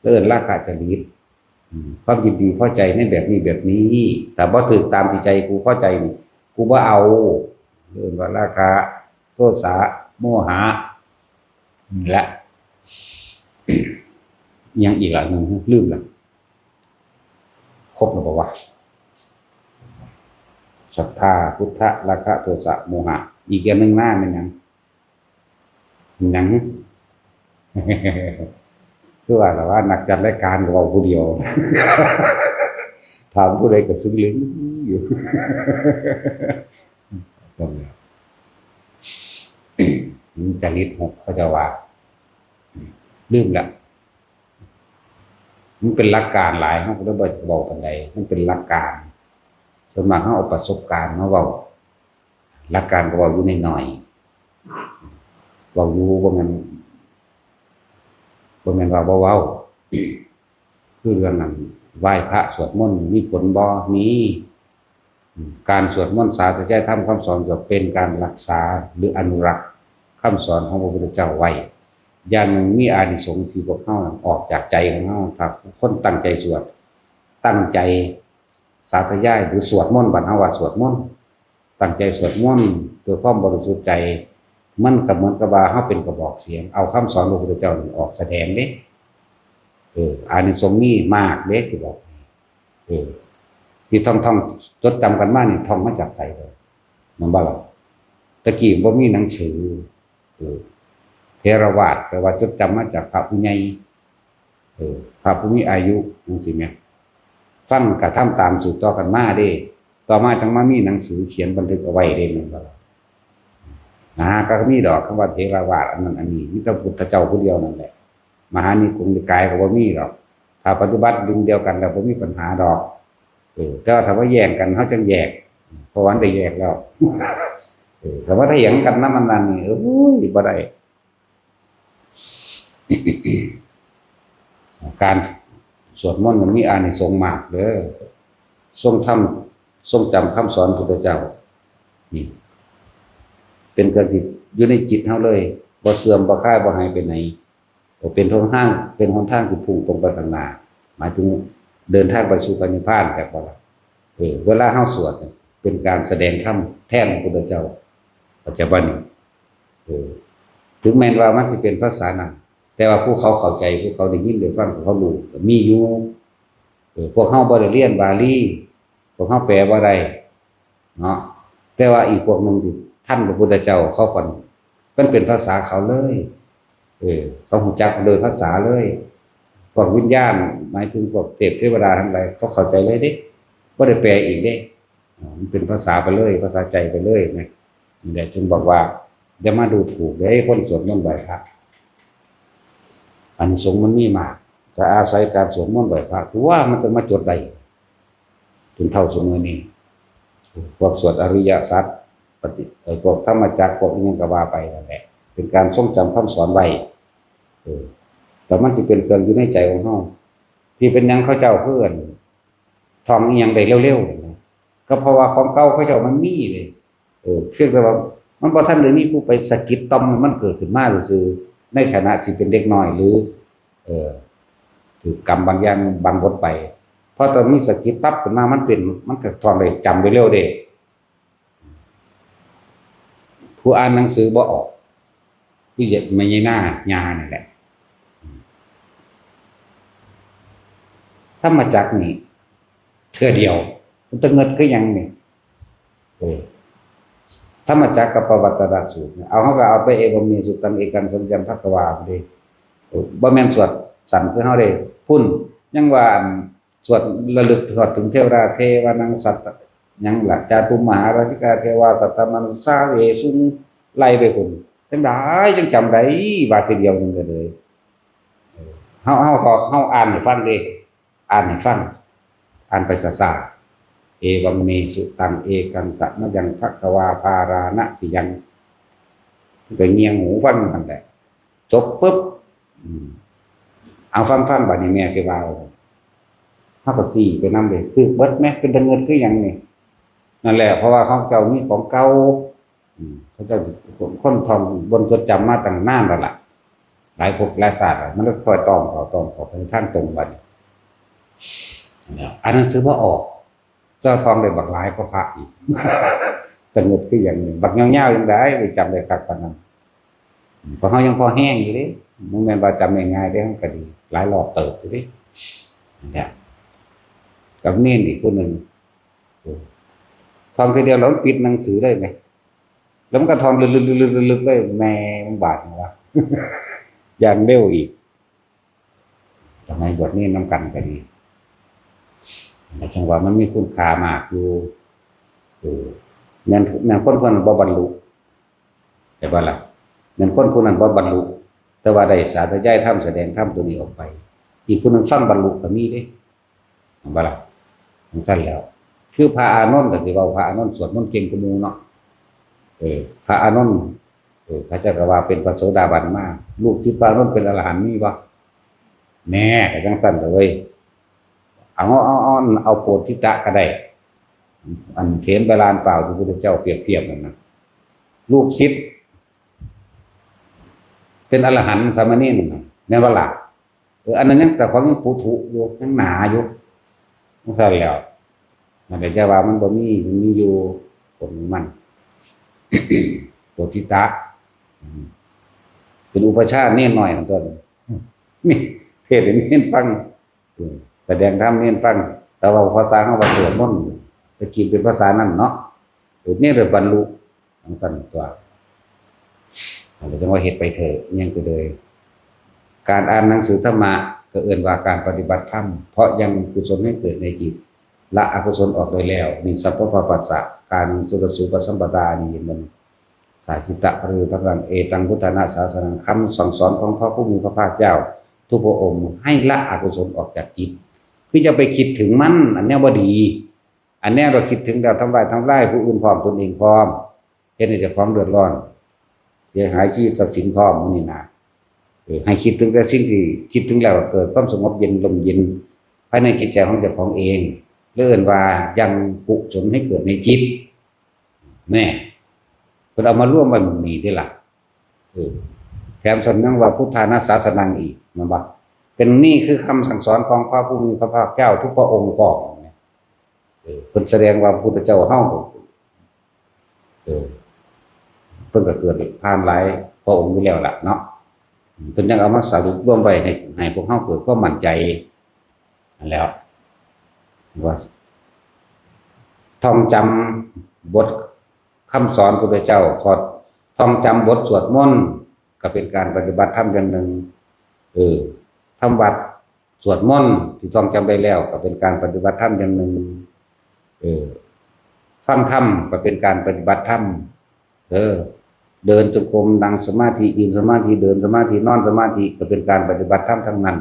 เรียกราคะจริตความยินดีพอใจในแบบนี้แต่บ่ถูกตามที่ใจกูพอใจนี่กูบ่เอาเรียกว่าราคะโทสะโมหะและยังอีกหนึ่งลืมละครบแล้วบอกว่าศรัทธาพุทธราคะโทสะโมหะอีกอย่างหนึ่งหน้ามันยังคือว่านักจัดรายการเราผู้เดียวถามผู้ใดก็ซึ้งลิ้นอยู่จริต6เขาจะว่าลืมละมันเป็นหลักการหลายเขาก็ได้บอกปานใดมันเป็นหลักการส่วนมากเขาเอาประสบการณ์มาเว้าหลักการก็เว้าอยู่น้อยๆเว้าอยู่บ่แม่นว่าบ่เว้าคือเรื่องนั้นไหว้พระสวดมนต์มีผลบ่มีการสวดมนต์สาธยายธรรมคำสอนจะเป็นการรักษาหรืออนุรักษ์คำสอนของพระพุทธเจ้าไว้อย่างหนึ่งมีอานิสงส์ที่พวกเขาออกจากใจของเขาครับคนตั้งใจสวดตั้งใจสาธยายหรือสวดมนต์บรรเทาว่าสวดมนต์ตั้งใจสวดมนต์ด้วยความบริสุทธิ์ใจมันก็เหมือนกับว่าเขาเป็นกระบอกเสียงเอาคำสอนของพระพุทธเจ้าออกแสดงเด้อานิสงส์นี่มากเด้ที่บอกที่ท่องจดจำกันมานี่ท่องมาจากใจเลยมันบ่ล่ะตะกี้บ่มีหนังสือเทรวาสแปลว่าจดจำมาจากพระผู้ใหญ่พระผู้มีอายุจังซี่แม่ฟังกระทำตามสืบต่อกันมาเด้ต่อมาจังมามีหนังสือเขียนบันทึกเอาไว้เด้นั่นบ่ล่ะก็มีดอกคำว่าเทรวาสอันนั้นอันนี้มีแต่พุทธเจ้าผู้เดียวนั่นแหละมหานิกงนิกายก็บ่มีดอกถ้าปฏิบัติดึงเดียวกันแล้วบ่มีปัญหาดอกแต่ว่าถ้าว่าแย่งกันเฮาจังแยกเพราะว่าได้แยกแล้วแต่ว่าถ้าเถียงกันนำมันนั่นนี่บ่ได้การสวดมนต์มันมีอานิสงส์มากเด้อทรงจำคำสอนพุทธเจ้านี่เป็นการที่อยู่ในจิตเฮาเลยบ่เสื่อมบ่คลายบ่หายไปไหนเป็นหนทางที่พุ่งตรงไปข้างหน้าหมายถึงเดินทางไปสู่พระนิพพานแต่ว่าเวลาเฮาสวดเป็นการแสดงธรรมแทนพระพุทธเจ้าปัจจุบันถึงแม้ว่ามันสิเป็นภาษานั้นแต่ว่าผู้เขาเข้าใจผู้เขาได้ยินได้ฟังเขารู้ก็มีอยู่พวกเฮาบ่ได้เรียนบาลีพวกเฮาแปลบ่ได้เนาะแต่ว่าอีกพวกนึงที่ท่านพระพุทธเจ้าเขาก่อนมันเป็นภาษาเขาเลยเขารู้จักโดยภาษาเลยพวกวิญญาณหมายถึงพวกเทวดาทั้งหลายเขาเข้าใจเลยเด้บ่ได้แปลอีกเด้มันเป็นภาษาไปเลยภาษาใจไปเลยนะนี่แหละจึงบอกว่าอย่ามาดูถูกเด้คนสวดมนต์ไหว้พระอานิสงส์มันมีมากจะอาศัยการสวดมนต์ไหว้พระถือว่ามันจะมาจดได้จนเท่าสมัยนี้พวกสวดอริยสัจพวกธรรมจักรพวกนี้ก็ว่าไปนั่นแหละเป็นการทรงจำคำสอนไว้แต่มันจะเป็นเครื่องอยู่ในใจของเราท ที่เป็นยังเขาเจ้าเพื่อนทองอีหยังได้เร็วๆก็เพราะว่าของเก่าเขาเจ้ามันมีเลยเพียงแต่ว่ามันบ่ทันได้มีผู้ไปสะกิดต่อมให้มันเกิดขึ้นมาซื่อๆในฐานะที่เป็นเด็กน้อยหรือถูกกรรมบางอย่างบางบทไปพอตอนมีสะกิดปั๊บขึ้นมามันก็ทองได้จำได้เร็วเด้ผู้อ่านหนังสือบ่ออกที่จะไม่ใช่หน้ายานี่แหละถ้ามาจากนี่เทื่อเดียวมันจะเงิดก็ยังนี่ถ้ามาจากกับปวัตตรสูตรเอาเขาก็เอาไปเอวมีสุตังเอกันสมจันทักวาเลยบ่แม่นสวดสั่นคือเฮาได้พุ่นยังว่าสวดระลึกทอดถึงเทวราเทวานังสัตตยังหลักจาตุมหาราชิกาเทวาสัตตมนุสาเวสุงไล่ไปพุ่นจังได๋จังจำได้ว่าทีเดียวนึงก็เลยเฮาอ่านให้ฟังเด้อ่านให้ฟังอ่านไปซ่าๆเอวัมเมสุตังเอกังสะมะยังภควาภารานะสิยังก็เงียงหูฟังกันแหละจบปึ๊บเอาฟังบัดนี้แม่สิว่าเฮาก็สิไปนำเลยคือเบิดแม่เป็นเงินคือหยังนี่นั่นแหละเพราะว่าเขาเจ้ามีของเก่าเขาเจ้าคนทองบนจดจำมาตั้งนานแล้วล่ะหลายภพหลายศาสตร์มันก็ค่อยต้องเขาเป็นทางตรงบัดอันนั้นซื้อบ่ออกเจ้าทองได้บักหลายก็พระอีกแต่เงินคืออย่างนี้บักยาวๆยังได้ไปจำได้คักปานนั้นเพราะเฮายังพอแห้งอยู่เด้บ่แม่นว่าจำง่ายๆได้มันก็ดีหลายรอบเติบอยู่เด้เนี่ยกับเน้นอีกคนนึงทองทีเดียวแล้วปิดหนังสือได้ไหมแล้วมันก็ทองลึกๆเลยแม่มันบาดวะอย่างเร็วอีกทำไมบทนี้น้ำกันก็ดีแต่จังหวะมันมีคุณค่ามากอยู่แม่นคนผู้นั้นบ่บรรลุแต่ว่าล่ะแม่นคนผู้นั้นบ่บรรลุแต่ว่าได้สาธยายธรรมแสดงธรรมตัวนี้ออกไปอีกคนนึงฟังบรรลุก็มีเด้บ่ล่ะมันสั้นแล้วคือพระอานนท์ก็สิเว้าพระอานนท์สวดมนต์เก่งกว่าหมู่เนาะพระอานนท์พระเจ้าก็ว่าเป็นพระโสดาบันมาลูกศิษย์พระอานนท์เป็นอรหันต์มีบ่แน่ก็จังซั่นเลยเอาโพธิตะก็ได้อันเถรบาลานเปล่าที่พระพุทธเจ้าเปรียบเทียบนั่นนะลูกศิษย์เป็นอรหันต์สามเณรนั่นน่ะแม่นบ่ล่ะอันนั้นยังแต่ของยังปุถุอยู่ยังหนาอยู่มันซั่นแล้วนั่นแหละจะว่ามันบ่มีอยู่ผลมัน โพธิตะเป็นอุปชาเน้นหน่อยนั่นต้นนี่เทศให้เน้นฟังแสดงธรรมเน้นฟังแต่ว่าภาษาเขาว่าสวดมนต์ตะกี้เป็นภาษานั้นเนาะนี่เรื่องบรรลุทั้งสั้นตัวเราจะว่าเฮ็ดไปเถอะยังก็เลยการอ่านหนังสือธรรมะก็เอิ้นว่าการปฏิบัติธรรมเพราะยังกุศลให้เกิดในจิตละอกุศลออกโดยแล้วนี่สัพพะปัสสะการสุรสูปสัมปทานี่มันสาจิตะหรือพระรังเอตังพุทธนาศาสนังคำสั่งสอนของพระผู้มีพระภาคเจ้าทุกพระองค์ให้ละอกุศลออกจากจิตคือจะไปคิดถึงมันอันนี้บ่ดีอันนี้เราคิดถึงแล้วทำลายผู้อื่นพร้อมตนเองพร้อมเฮ็ดให้เจ้าของเดือดร้อนเสียหายชีวิตทรัพย์สินพร้อมมื้อนี้นะให้คิดถึงแต่สิ่งที่คิดถึงแล้วเกิดความสงบเย็นลมเย็นภายในจิตใจของเจ้าของเองเลื่อนว่ายังกุศลให้เกิดในจิตแน่เพิ่นเอามาร่วมไว้หมู่นี้ได้ล่ะแถมสันนังว่าพุทธานาศาสนังอีกมันบ่เป็นนี่คือคำสั่งสอนของพระผู้มีพระภาคเจ้าทุกพระองค์พร้อมเพิ่นแสดงว่าพระพุทธเจ้าเฮาเพิ่นก็เกิดผ่านหลายพระองค์อยู่แล้วล่ะเนาะเพิ่นยังเอามาสรุปรวมไว้ให้พวกเฮาเกิดความมั่นใจนั่นแล้วว่าท่องจำบทคำสอนพระพุทธเจ้าพอท่องจำบทสวดมนต์ก็เป็นการปฏิบัติธรรมอย่างหนึ่งทำวัดสวดมนต์ที่ท่องจำได้แล้วก็เป็นการปฏิบัติธรรมอย่างหนึ่งฟังธรรมก็เป็นการปฏิบัติธรรมเดินจงกรมนั่งสมาธิยืนสมาธิเดินสมาธินอนสมาธิก็เป็นการปฏิบัติธรรมทั้งนั้น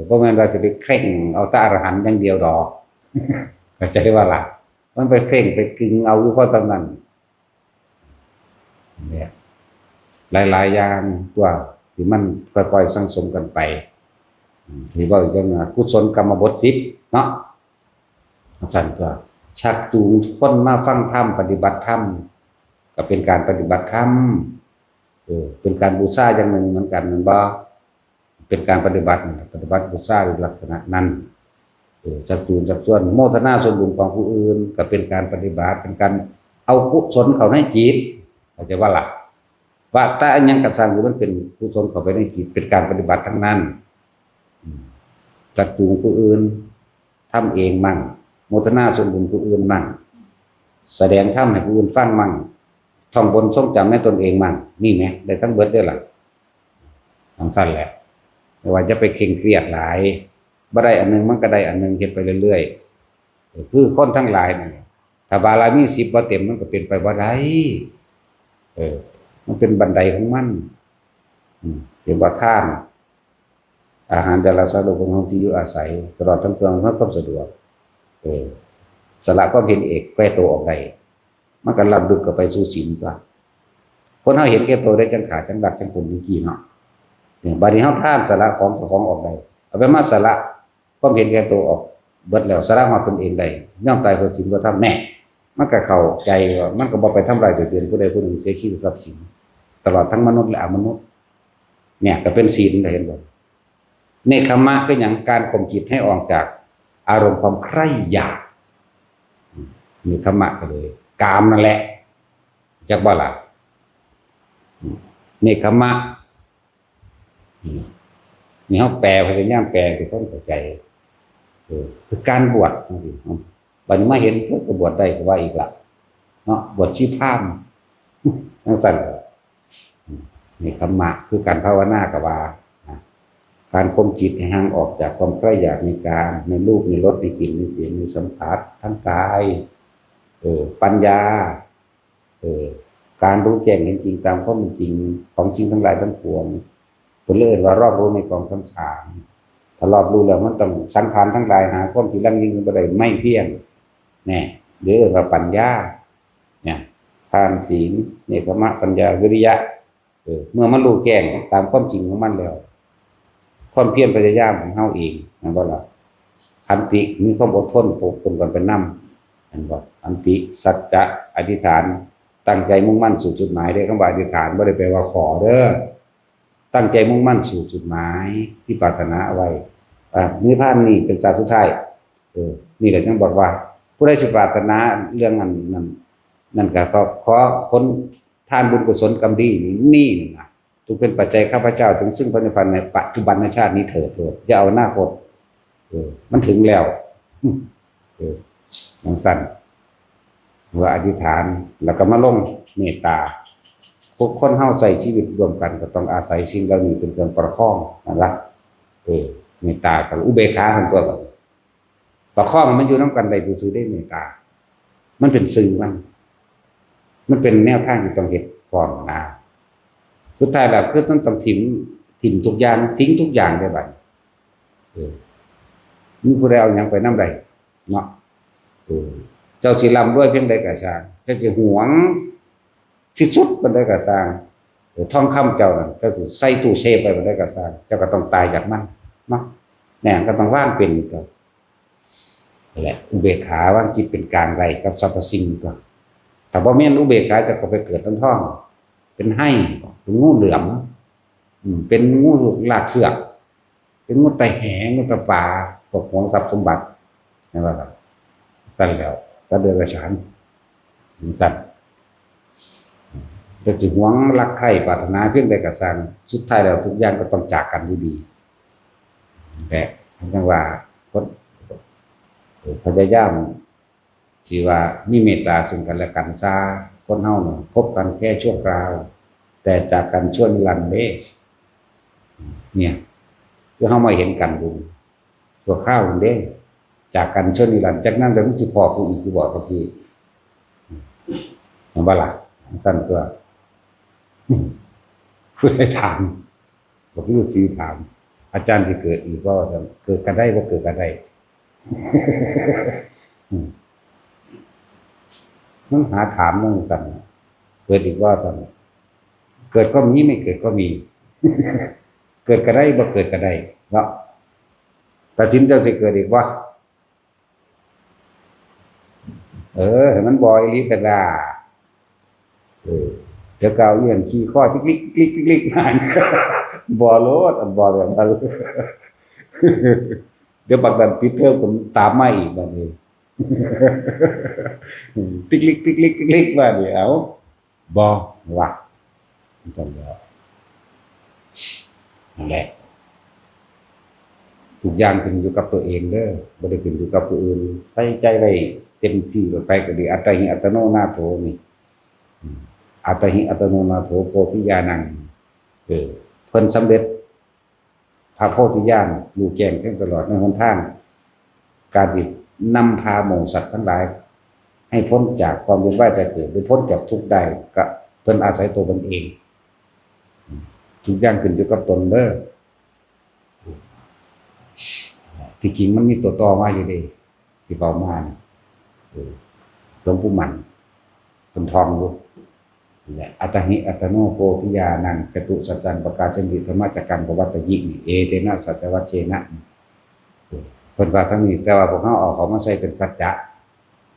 บ่แม่นว่าจะไปเคร่งเอาแต่อรหันต์อย่างเดียวดอกเข้าใจว่าล่ะมันไปเคร่งไปกึ่งเอาอยู่เพราะตอนนั้นเนี่ยหลายๆอย่างตัวที่มันค่อยๆสังสมกันไป ที่ว่าอย่างนั้นกุศลกรรมบท10เนาะสั่นตัวชักจูงคนมาฟังธรรมปฏิบัติธรรมก็เป็นการปฏิบัติธรรมเป็นการบูชาอย่างหนึ่งเหมือนกันมันบ่เป็นการปฏิบัติบูชาในลักษณะนั้นชักจูงชักชวนโมทนาส่วนบุญของผู้อื่นก็เป็นการปฏิบัติเป็นการเอากุศลเข้าในจิตเข้าใจว่าล่ะว่าแต่อันยังกับสร้างคือมันเป็นกุศลเข้าไปในจิตเป็นการปฏิบัติทั้งนั้นชักจูงผู้อื่นทำเองมั่งโมทนาส่วนบุญผู้อื่นมั่งแสดงธรรมให้ผู้อื่นฟังมั่งท่องบนทรงจำให้ตนเองมั่งนี่ไหมได้ทั้งเบิดได้หรอทั้งสั้นแหละไม่ว่าจะไปเคร่งเครียดหลายบ่ได้อันนึงมันก็ได้อันนึงเฮ็ดไปเรื่อยๆคือคนทั้งหลายนี่ถ้าบารมี10บ่เต็มมันก็เป็นไปบ่ได้มันเป็นบันไดของมันเป็นว่าทานอาหารแต่ละสะดวกของที่อยู่อาศัยตลอดทั้งเมืองมันก็สะดวกสละความเห็นเอกแก้ตัวออกได้มันก็รับดึกกับไปสู่ศีลตัวคนเฮาเห็นแก่ตัวได้จังขาจังดักจังปุ่นจังกี้เนาะเนี่ยบัดนี้เฮาทานสละของออกได้เอาไปมาสละความเห็นแก่ตัวออกเบิดแล้วสละของตนเองได้ย่อมตายเพราะศีลบ่ทำแน่มันก็เข้าใจว่ามันก็บ่ไปทำร้ายตัวเองผู้ใดผู้หนึ่งเสียชีวิตทรัพย์สินตลอดทั้งมนุษย์และอมนุษย์เนี่ยก็เป็นศีลได้เห็นบ่เนคขมะเป็นหยังการข่มจิตให้ออกจากอารมณ์ความใคร่อยากเนคขมะก็เลยกามนั่นแหละจักบ่ล่ะเนคขมะนี่เฮาแปลพยายามแปลให้คนเข้าใจคือการบวชจังซี่บัดนี้มาเห็นเพิ่นก็บวชได้ก็ว่าอีกล่ะเนาะบวชชีพรามจังซั่นเนคขมะคือการภาวนาก็ว่าการข่มจิตให้ห่างออกจากความใคร่อยากในการในรูปในรสในกลิ่นในเสียงในสัมผัสทั้งกายปัญญาการรู้แจ้งเห็นจริงตามข้อมูลจริงของจริงทั้งหลายทั้งปวงตัวเลื่อนว่ารอบรู้ในกองสังขารถ้ารอบรู้แล้วมันต้องสังขารทั้งหลายหาความจริงลั่งยิ่งบ่ได้ไม่เพี้ยนแน่หรือว่าปัญญาเนี่ยทานศีลเนคขมะปัญญาวิริยะเมื่อมันรู้แจ้งตามความจริงของมันแล้วความเพียรพยายามของเฮาเองนั่นบ่ล่ะขันติมีความอดทนปกตนกันเป็นนำอันบ่ขันติสัจจะอธิษฐานตั้งใจมุ่งมั่นสู่จุดหมายได้คำว่าอธิษฐานบ่ได้แปลว่าขอเด้อตั้งใจมุ่งมั่นสู่จุดหมายที่ปรารถนาเอาไว้นิพพานนี่เป็นสาสุดท้ายนี่แหละจังบอกว่าผู้ใดสิปรารถนาเรื่องนั่นก็ขอผลทานบุญกุศลกรรมดีนี่นะจงเป็นปัจจัยข้าพเจ้าถึงซึ่งพระนิพพานในปัจจุบันในชาตินี้เถิดอย่าเอาหน้าคตมันถึงแล้วอย่างสั้นว่าอธิษฐานแล้วก็มาลงเมตตาพวกคนเฮาใส่ชีวิตรวมกันก็ต้องอาศัยสิ่งเหล่านี้เป็นเครื่องประคองนั่นล่ะเมตตากับอุเบกขาของตัวก็ประคองมันอยู่นำกันได้ซื่อๆได้เมตตามันเป็นสื่อมันเป็นแนวทางที่ต้องเฮ็ดก่อนนะสุดท้ายแล้วคือต้องถิ่มทุกอย่างทิ้งทุกอย่างได้บัดมีผู้ใดเอาหยังไปนำได้เนาะเจ้าสิร่ำรวยเพียงใดก็ช่างเจ้าสิหวงที่สุดปานใดก็ช่างทองคำเจ้านั่นเจ้าสิใส่ตู้เซฟไว้ปานใดก็ช่างเจ้าก็ต้องตายจากมันเนาะแน่ก็ต้องว่างเป็นก็แหละอุเบกขาวางจิตเป็นกลางไว้กับสรรพสิ่งก็ถ้าบ่แม่นอุเบกขาจะก็ไปเกิดทั้งท้องเป็นไห้เป็นงูเหลือมเป็นงูลากเสือกเป็นงูไตแหงงูตะปาตกของทรัพย์สมบัตินั่นว่าสั่นแล้วจะเดือดฉานสั่นจะจึงหวังรักใคร่ปรารถนาเพียงใดก็สั่งสุดท้ายแล้วทุกอย่างก็ต้องจากกันดีๆแต่จังว่าคนพยายามที่ว่ามีเมตตาซึ่งกันและกันซาคนเฮาเนี่ยพบกันแค่ชั่วคราวแต่จากกันชั่วนิรันดร์เด้เนี่ยคือเฮามาเห็นกันดูชั่วคราวเด้จากกันชั่วนิรันดร์จากนั้นแล้วมันสิพอผู้อีกสิบ่ก็คือเห็นบ่ล่ะสั้นตัวผู้ใดถามบ่รู้สิถามอาจารย์สิเกิดอีกบ่ซั่นเกิดก็ได้บ่เกิดก็ได้มันหาถามนั่นสั่นเกิดอีกว่าสั่นเกิดก็มีไม่เกิดก็มีเกิดก็ได้บ่เกิดก็ได้เนาะ ตัดสินเจ้าสิเกิดอีกวะให้มันบ่อยลิกระดาเดี๋ยวเก่าเยี่ยนขี้ข้อคลิกคลิกคลิกมาบ่อโลดบ่อแบบนั้นเดี๋ยวบักดันปิดเทอมผมตามมาอีกบัดนี้ติ๊กลิกติ๊กลิกติ๊กลิกมาเดี๋ยวบ่ว่ะจังแล้วนั่นแหละทุกอย่างขึ้นอยู่กับตัวเองเด้อบ่ได้ขึ้นอยู่กับผู้อื่นใส่ใจไว้เต็มที่ไปก็ดีอัตหิอัตโนนาโถนี่อัตหิอัตโนนาโถโพธิญาณังเพิ่นสำเร็จพระโพธิญาณอยู่แจ้งแทงตลอดในหนทางการที่นำพาหมู่สัตว์ทั้งหลายให้พ้นจากความเวียนว่ายตายเกิดหรือพ้นจากทุกข์ได้ก็เพิ่นอาศัยตัวเพิ่นเองทุกอย่างขึ้นอยู่กับตนเด้อที่จริงมันมีตัวต่อมาอยู่เด้ที่เบามาหลวงปู่มันเป็นทองรู้อัตหิอัตโนโพธิญาณังจตุสัจจังประกาศนิธรรมจักกังปวัตตยินี่เอเตนะสัจวัชเชนะเพิ่นว่าทั้งนี้แต่ว่าพวกเขาเอาของมาใส่เป็นสัจจะ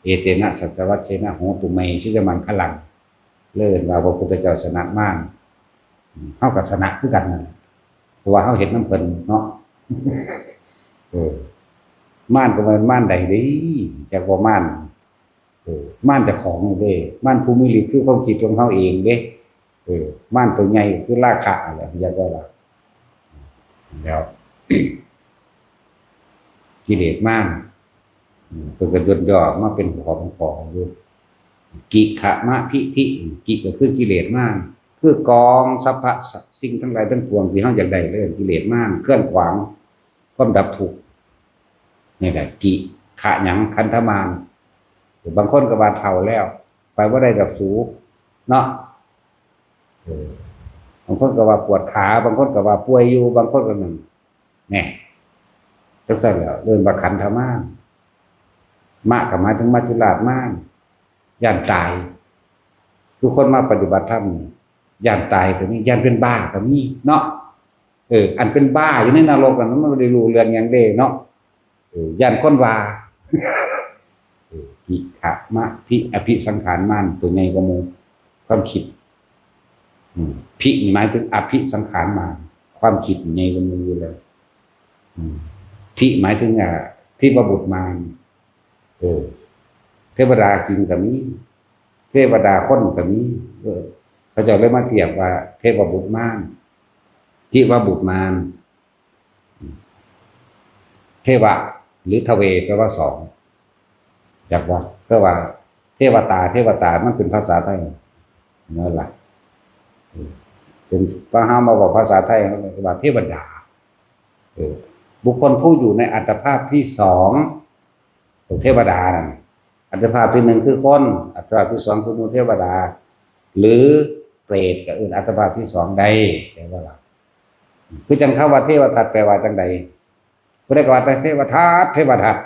เอเตนะสัจวัชเชนะโหตุเมชิจมันขลังเลื่อนว่าพระพุทธเจ้าชนะมากเฮากับชนะคือกันนั่นเพราะว่าเฮาเห็นน้ำเพิ่นเนาะม่านก็มันม่านใดดีจากบ่ม่านม่านเจ้าของเด้ม่านภูมิฤทธิ์คือความคิดของเฮาเองเด้ม่านตัวใหญ่คือราคะอะไรอยากว่าล่ะแล้วกิเลสม่านเพิ่นก็ย่นย่อมาเป็นของอยู่กิขะมะพิธิกิก็คือกิเลสม่านคือกองสรรพสิ่งทั้งหลายทั้งปวงที่เฮาอยากได้เลยกิเลสม่านเคลื่อนขวางความดับทุกข์นี่แหละกิขะหยังคันธมานบางคนก็ว่าเฒ่าแล้วไปบ่ได้ดับสูเนาะบางคนก็ว่าปวดขาบางคนก็ว่าป่วยอยู่บางคนก็นั่นแน่จังซั่นแล้วเรื่องว่าขันธมานมะก็หมายถึงมัจจุราชมานย่านตายทุกคนมาปฏิบัติธรรมย่านตายก็มีย่านเป็นบ้าก็มีเนาะอันเป็นบ้าอยู่ในนรกอันนั้นมันบ่ได้รู้เรื่องหยังเด้เนาะย่านคนว่ากิขะมะพิอภิสังขารมานตัวใหญ่กว่าหมู่ความคิดพินี่หมายถึงอภิสังขารมานความคิดใหญ่กว่าหมู่อยู่แล้วทิหมายถึงที่ประบุตรมารเทวดาจริงก็มีเทวดาคนก็มีเขาจะเลยมาเทียบว่าเทพบุตรมารที่ว่าบุตรมารเทวะหรือทเวแปลว่าสองจากว่าก็ว่าเทวตามันเป็นภาษาไทยนั่นแหละเป็นพระห้ามมาบอกภาษาไทยว่าเทวดาบุคคลผู้อยู่ในอัตภาพที่สองของเทวดานั่นอัตภาพที่หนึ่งคือคนอัตภาพที่สองคือมูเทวดาหรือเปรตกับอื่นอัตภาพที่สองใดแปลว่าอะไรคือจังคำว่าเทวทัตแปลว่าจังใดก็ได้กว่าเทวทัต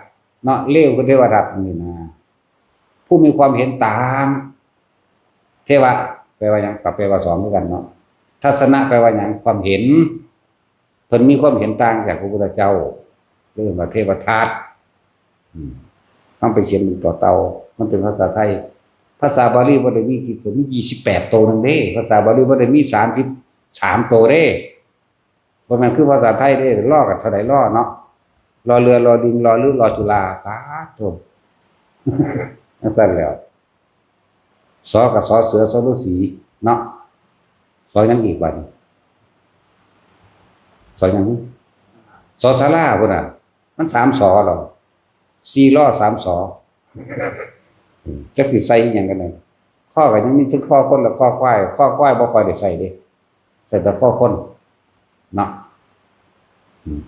เนาะเลี้ยวคือเทวทัตนี่นะผู้มีความเห็นต่างเทวะแปลว่าหยังกับแปลว่าสองเหมือนกันเนาะทัศนะแปลว่าหยังความเห็นเพิ่นมีความเห็นต่างจากพระพุทธเจ้าเรียกว่าเทวทัตต้องไปเขียนเป็นต่อเตามันเป็นภาษาไทยภาษาบาลีบ่ได้มีกี่ตัวมี28ตัวนึงเด้ภาษาบาลีบ่ได้มี33ตัวเด้บ่แม่นคือภาษาไทยเด้ล้อกับเท่าใดล้อเนาะรอเรือรอดินรอฤรอจุฬาปาโธ่นั่นซั่นแล้วสอกับสอเสือสอฤาษีเนาะสอยังอีกบัดสอยังสอศาลาพุ่นน่ะมัน3สอหรอ4ล้อ3สอจักสิใส่อีหยังกันน่ะข้อก็ยังมีถึงข้อคนและข้อควายบ่ค่อยได้ใส่เด้ใส่แต่ข้อคนเนาะ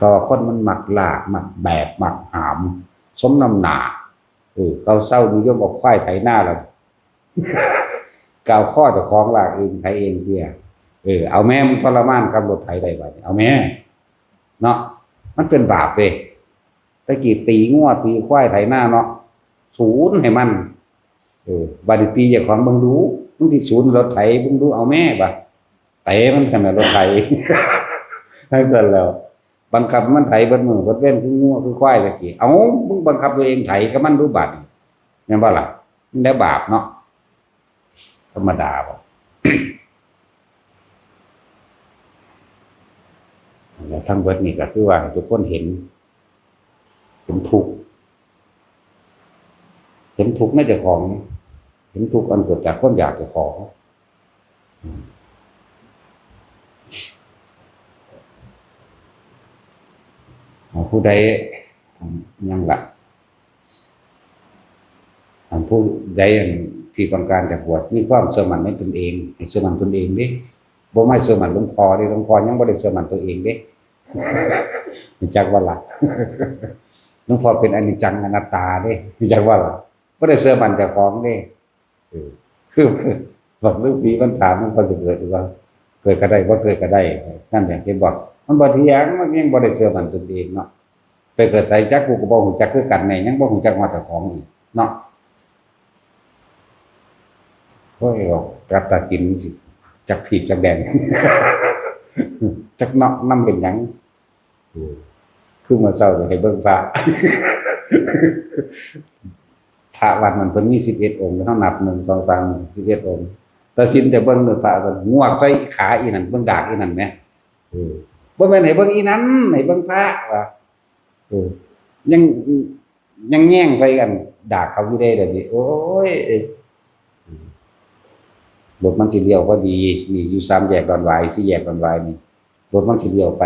ต่อคนมันหมักลากหมักแบกหมักหามสมน้ำหนาเขาเศร้านิยมเอาควายไถหน้าแล้วกาวข้อเจ้าของลากเองไถเองเตี้ยเอาแม่มันทรมานกับรถไถได้บัดเอาแม่เนาะมันเป็นบาปเว้ยตะกี้ตีงัวตีควายไถหน้าเนาะศูนย์ให้มันบัดนี้ตีเจ้าของเบิ่งรู้มึงสิศูนย์รถไถเบิ่งรู้เอาแม่บ่เตะมันขนาดรถไถให้ซั่นแล้ว บังคับมันไถเบิดมือเบิดเว้นคืองัวคือควายตะกี้เอ้ามึงบังคับตัวเองไถก็มันรู้บาดแม่นบ่ล่ะมันได้บาปเนาะธรรมดาบ่ แล้วทั้งเบิดนี่ก็คือว่าทุกคนเห็นทุกข์ในเจ้าของเห็นทุกข์อันเกิดจากความอยากเจ้าของผู้ใดยังละผู้ใดที่ต้องการจะบวชมีความเชื่อมั่นในตนเองเชื่อมั่นตนเองดิบ่ไม่เชื่อมั่นหลวงพ่อดิหลวงพ่อยังบ่ได้เชื่อมั่นตัวเองดิรู้จักว่าล่ะหลวงพ่อเป็นอนิจจังอนัตตาดิรู้จักว่าล่ะบ่ได้เชื่อมั่นเจ้าของดิคือบอกเรื่องผีมันถามมันก็จะเกิดหรือว่าเกิดก็ได้บ่เกิดก็ได้นั่นแหละที่บอกมันบ่เที่ยงมันยังบ่ได้เชื่อมั่นตนเองเนาะไปเกิดใส่จักกูก็บ่ฮู้จักคือกันแน่ยังบ่ฮู้จักว่าเจ้าของอีกเนาะโอ้ยรับตัดสินสิจักผิดจักแดงจักเนาะนำเป็นหยังคือเมื่อเช้าจะให้เบิ่งพระพระวัดมันเพิ่นมี11องค์เฮานับ1 2 3 11องค์ตัดสินแต่เบิ่งด้วยพระก็งวกใส่ขาอีนั่นเบิ่งดากอีนั่นแหมบ่แม่นให้เบิ่งอีนั้นให้เบิ่งพระว่ายังแย่งใส่กันดากเขาอยู่ได้เดี๋ยวนี้โอ้ยรถมันสิเลี้ยวพอดีนี่อยู่3แยกดอนหวาย4แยกดอนหวายนี่รถมันสิเลี้ยวไป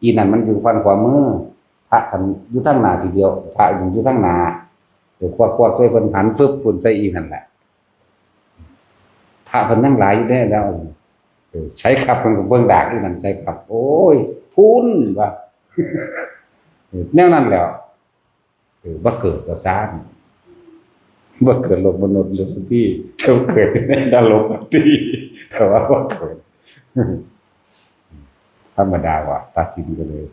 อีนั่นมันอยู่ฝั่งขวามือพระคันอยู่ทางหน้าทีเดียวพระอยู่ทางหน้าควักๆช่วยเพิ่นหันฟึบฝุ่นใส่อีนั่นแหละพระเพิ่นนั่งหลายอยู่ได้แล้วใช้ขับเพิ่นก็เบิ่งดากอีนั่นใช้ขับโอ้ยพูนว่าแนวนั้นแล้วบ่เกิดก็ซ่านบ่เกิดโลกมนุษย์หรือสักที่เท่าเกิดในนรกที่แต่ว่าบ่เกิดธรรมดาว่าตัดสินไปเลย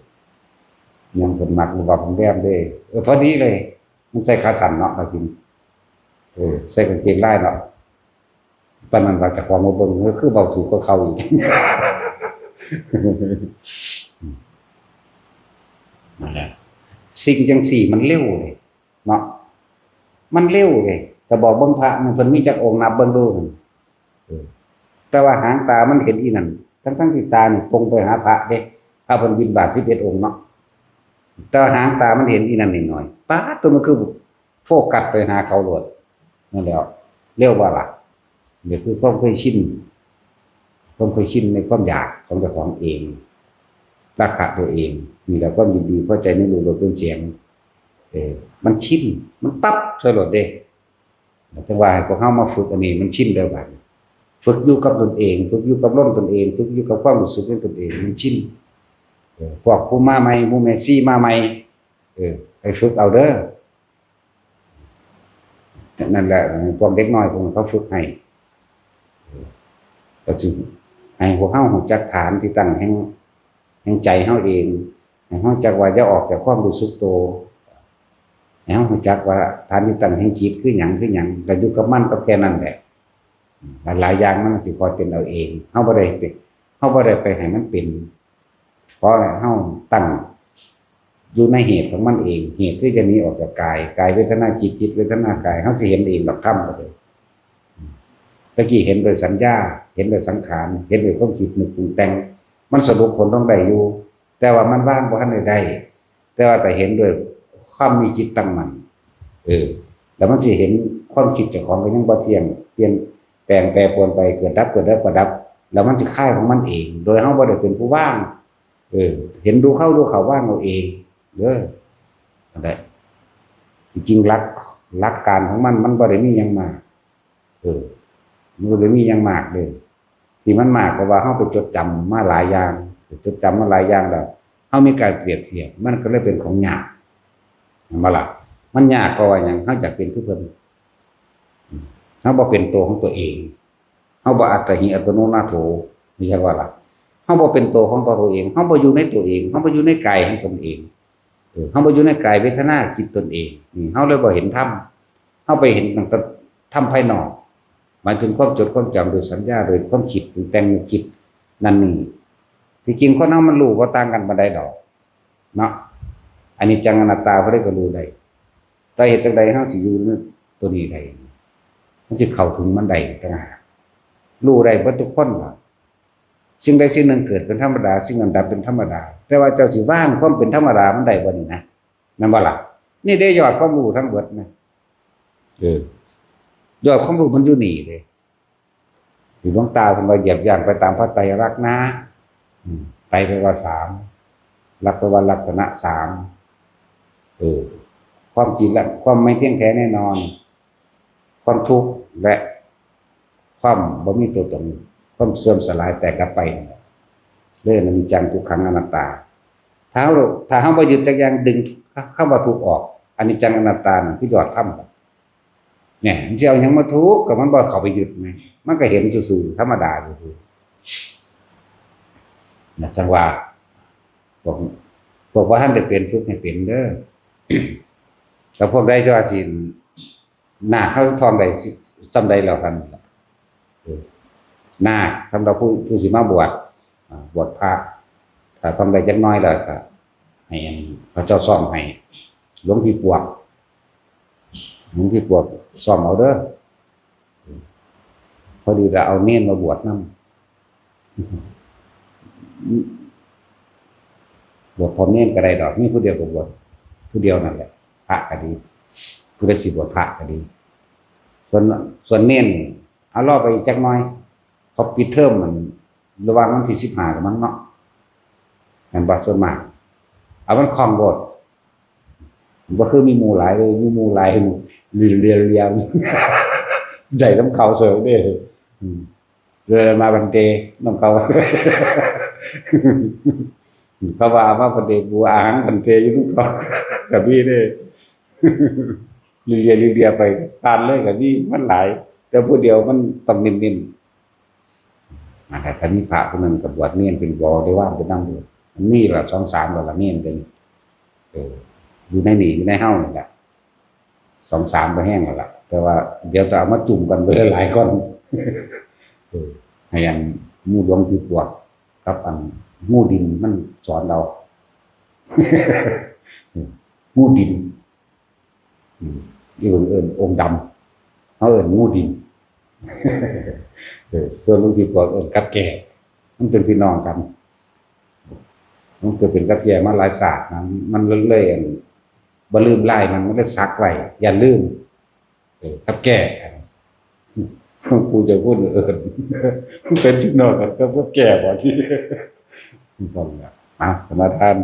ยังเพิ่นมักบ่ว่าผมแต้มเด้พอดีเลยมันใส่ขาสั้นเนาะตัดสินใส่กางเกงลายเนาะปานนั้นว่าจะความบ่เบิ่งคือเบาถูกก็เข้าอีกนั่นแหละสิ่งจังสี่มันเร็วเลยเนาะมันเร็วเลยแต่บอกเบิ่งพระมันเพิ่นมีจักองค์นับเบิ่งดูแต่ว่าหางตามันเห็นอีนั่นทั้งที่ตานี่ตรงไปหาพระเด้พระเพิ่นบิณฑบาต11องค์เนาะแต่หางตามันเห็นอีนั่นนิดหน่อยป๊าดตัวมันคือโฟกัสไปหาเขาโลดนั่นแหละเรียกว่าล่ะนี่คือความเคยชินในความอยากของเจ้าของเองราคะตัวเองมีแล้วก็ยินดีพอใจในรูปรสเป็นเสียงมันชินมันปั๊บสลดเด้แต่ว่าพวกเฮามาฝึกอันนี้มันชินแล้วบัดฝึกอยู่กับตนเองฝึกอยู่กับลมตนเองฝึกอยู่กับความรู้สึกในตนเองมันชินพวกผู้มาใหม่ผู้แม่ซี่มาใหม่ไปฝึกเอาเด้อนั่นแหละพวกเด็กน้อยพวกเขาฝึกให้ก็สิให้พวกเฮารู้จักฐานที่ตั้งแห่งใจเฮาเองให้เฮาจักว่าจะออกจากความรู้สึกโตให้เฮารู้จักว่าฐานที่ตั้งแห่งจิตคือหยังแล้วอยู่กับมันก็แค่นั้นแหละหลายอย่างมันสิคอยเป็นเอาเองเฮาบ่ได้ไปให้มันเป็นเพราะเฮาตั้งอยู่ในเหตุของมันเองเหตุคือจะหนีออกจากกายเวทนาจิตเวทนากายเฮาสิเห็นเองหลักธรรมก็เลยตะกี้เห็นโดยสัญญาเห็นโดยสังขารเห็นโดยความคิดนึกปรุงแต่งมันสรุปผลต้องได้อยู่แต่ว่ามันว่างบ่ทันได้แต่ว่าแต่เห็นโดยความมีจิตตั้งมั่นแล้วมันสิเห็นความคิดเจ้าของก็ยังบ่เที่ยงเปลี่ยนแปลงแปรปรวนไปเกิดดับแล้วมันสิคลายของมันเองโดยเฮาบ่ได้เป็นผู้ว่างเห็นดูเข้าว่างเอาเองเด้อนั่นแหละจริงๆหลักการของมันบ่ได้มีหยังมากมันบ่ได้มีหยังมากเด้อที่มันมากเพราะว่าเฮาไปจดจำมาหลายอย่างแล้วเฮามีการเปรียบเทียบมันก็เลยเป็นของยากบ่ล่ะมันยากเพราะว่าหยังเฮาอยากเป็นคือเพิ่นเฮาบ่เป็นตัวของตัวเองเฮาบ่อัตถิอัตโนนาโถไม่ใช่ว่าล่ะเฮาบ่เป็นตัวของตัวเองเฮาบ่อยู่ในตัวเองเฮาบ่อยู่ในกายของตนเองเฮาบ่อยู่ในกายเวทนาจิตตนเองนี่เฮาเลยบ่เห็นธรรมเฮาไปเห็นตั้งแต่ธรรมภายนอกหมายถึงความจดความจำโดยสัญญาโดยความคิดปรุงแต่งนึกคิดนั่นนี่ที่จริงคนเฮามันรู้บ่ต่างกันปานใดดอก เนาะอันนี้จังอนัตตาเขาได้ก็รู้ได้แต่เหตุจังใดเฮาสิอยู่ในตัวนี้ได้มันสิเข้าถึงมันได้ต่างหากรู้ได้เบิดทุกคนว่าสิ่งใดสิ่งหนึ่งเกิดเป็นธรรมดาสิ่งนั้นดับเป็นธรรมดาแต่ว่าเจ้าสิว่างความเป็นธรรมดามันได้บ่นี่นะนั่นบ่ล่ะนี่ได้ยอดความรู้ทั้งเบิดนะยอดความรู้มันอยู่นี่เลยอยู่หลวงตาเพิ่นว่าเหยียบย่างไปตามพระไตรลักษณ์นะไปว่า3ลักษณ์ว่าลักษณะ3ความจริงและความไม่เที่ยงแท้แน่นอนความทุกข์และความบ่มีตัวตนความเสื่อมสลายแตกกลับไปเรื่องอนิจจังทุกขังอนัตตาถ้าเฮาบ่ยึดจักอย่างดึงคำว่าทุกข์ออกอนิจจังอนัตตาคือยอดธรรมเนี่ยมันสิเอาหยังมาทุกข์ก็มันบ่เข้าไปยึดไงมันก็เห็นซื่อๆธรรมดาซื่อๆนะจังว่าพวกว่าท่านได้เป็นฝึกให้เป็นเด้อแต่พวกใดสิว่าสิหน้าเขาทองใดซ้ำใดแล้วกันหน้าสำหรับผู้สิมาบวชพระถ้าทำใดจักน้อยแล้วก็ให้พระเจ้าซ่อมให้หลวงพี่ปวกซ่อมเอาเด้อพอดีเราเอาเน้นมาบวชนำบวชพร้อมเน้นก็ได้ดอกนี่ผู้เดียวก็บวชผู้เดียวนั่นแหละพระก็ดีผู้ใดสิบวชพระก็ดีส่วนเน้นเอารอไปอีกจักน้อยเขาปิดเทอมมันระหว่างวันที่15กับมันเนาะนั่นบ่ส่วนมากเอามันคล่องโบดบ่คือมีหมู่หลายเลยมีหมู่หลายเรียงได้น้ำเขาเสยเด้เรือมาบันเตน้ำเขาเขาว่ามาบันเตบัวอาหารบันเตอยู่ทุกคนกับพี่เด้เรียไปทานเลยกับพี่มันหลายแต่ผู้เดียวมันต้องนิ่มๆแต่ถ้ามีพระคนนึงกับบวชเนียนเป็นบ่ได้ว่าเป็นนั่งบวชมันมีละ2-3ละเนียนเป็นอยู่ในนี่อยู่ในเฮ้านี่แหละ2-3ก็แห้งแล้วล่ะแต่ว่าเดี๋ยวจะเอามาจุ่มกันไปหลายคนให้อันมู่ดวงที่ปวดกับอันมู่ดินมันสอนเรามู่ดินที่เอิ้นองค์ดำเขาเอิ้นมู่ดินส่วนหลวงพี่ปวดเอิ้นกับแก่มันเป็นพี่น้องกันมันเกิดเป็นกับแก่มาหลายศาสตร์นะมันเลยบ่ลืมไล่มันได้ซักไว้อย่าลืมกับแก่กูจะพูดเป็นพี่น้องกันก็แก่บ่ที่ต้องสมาทาน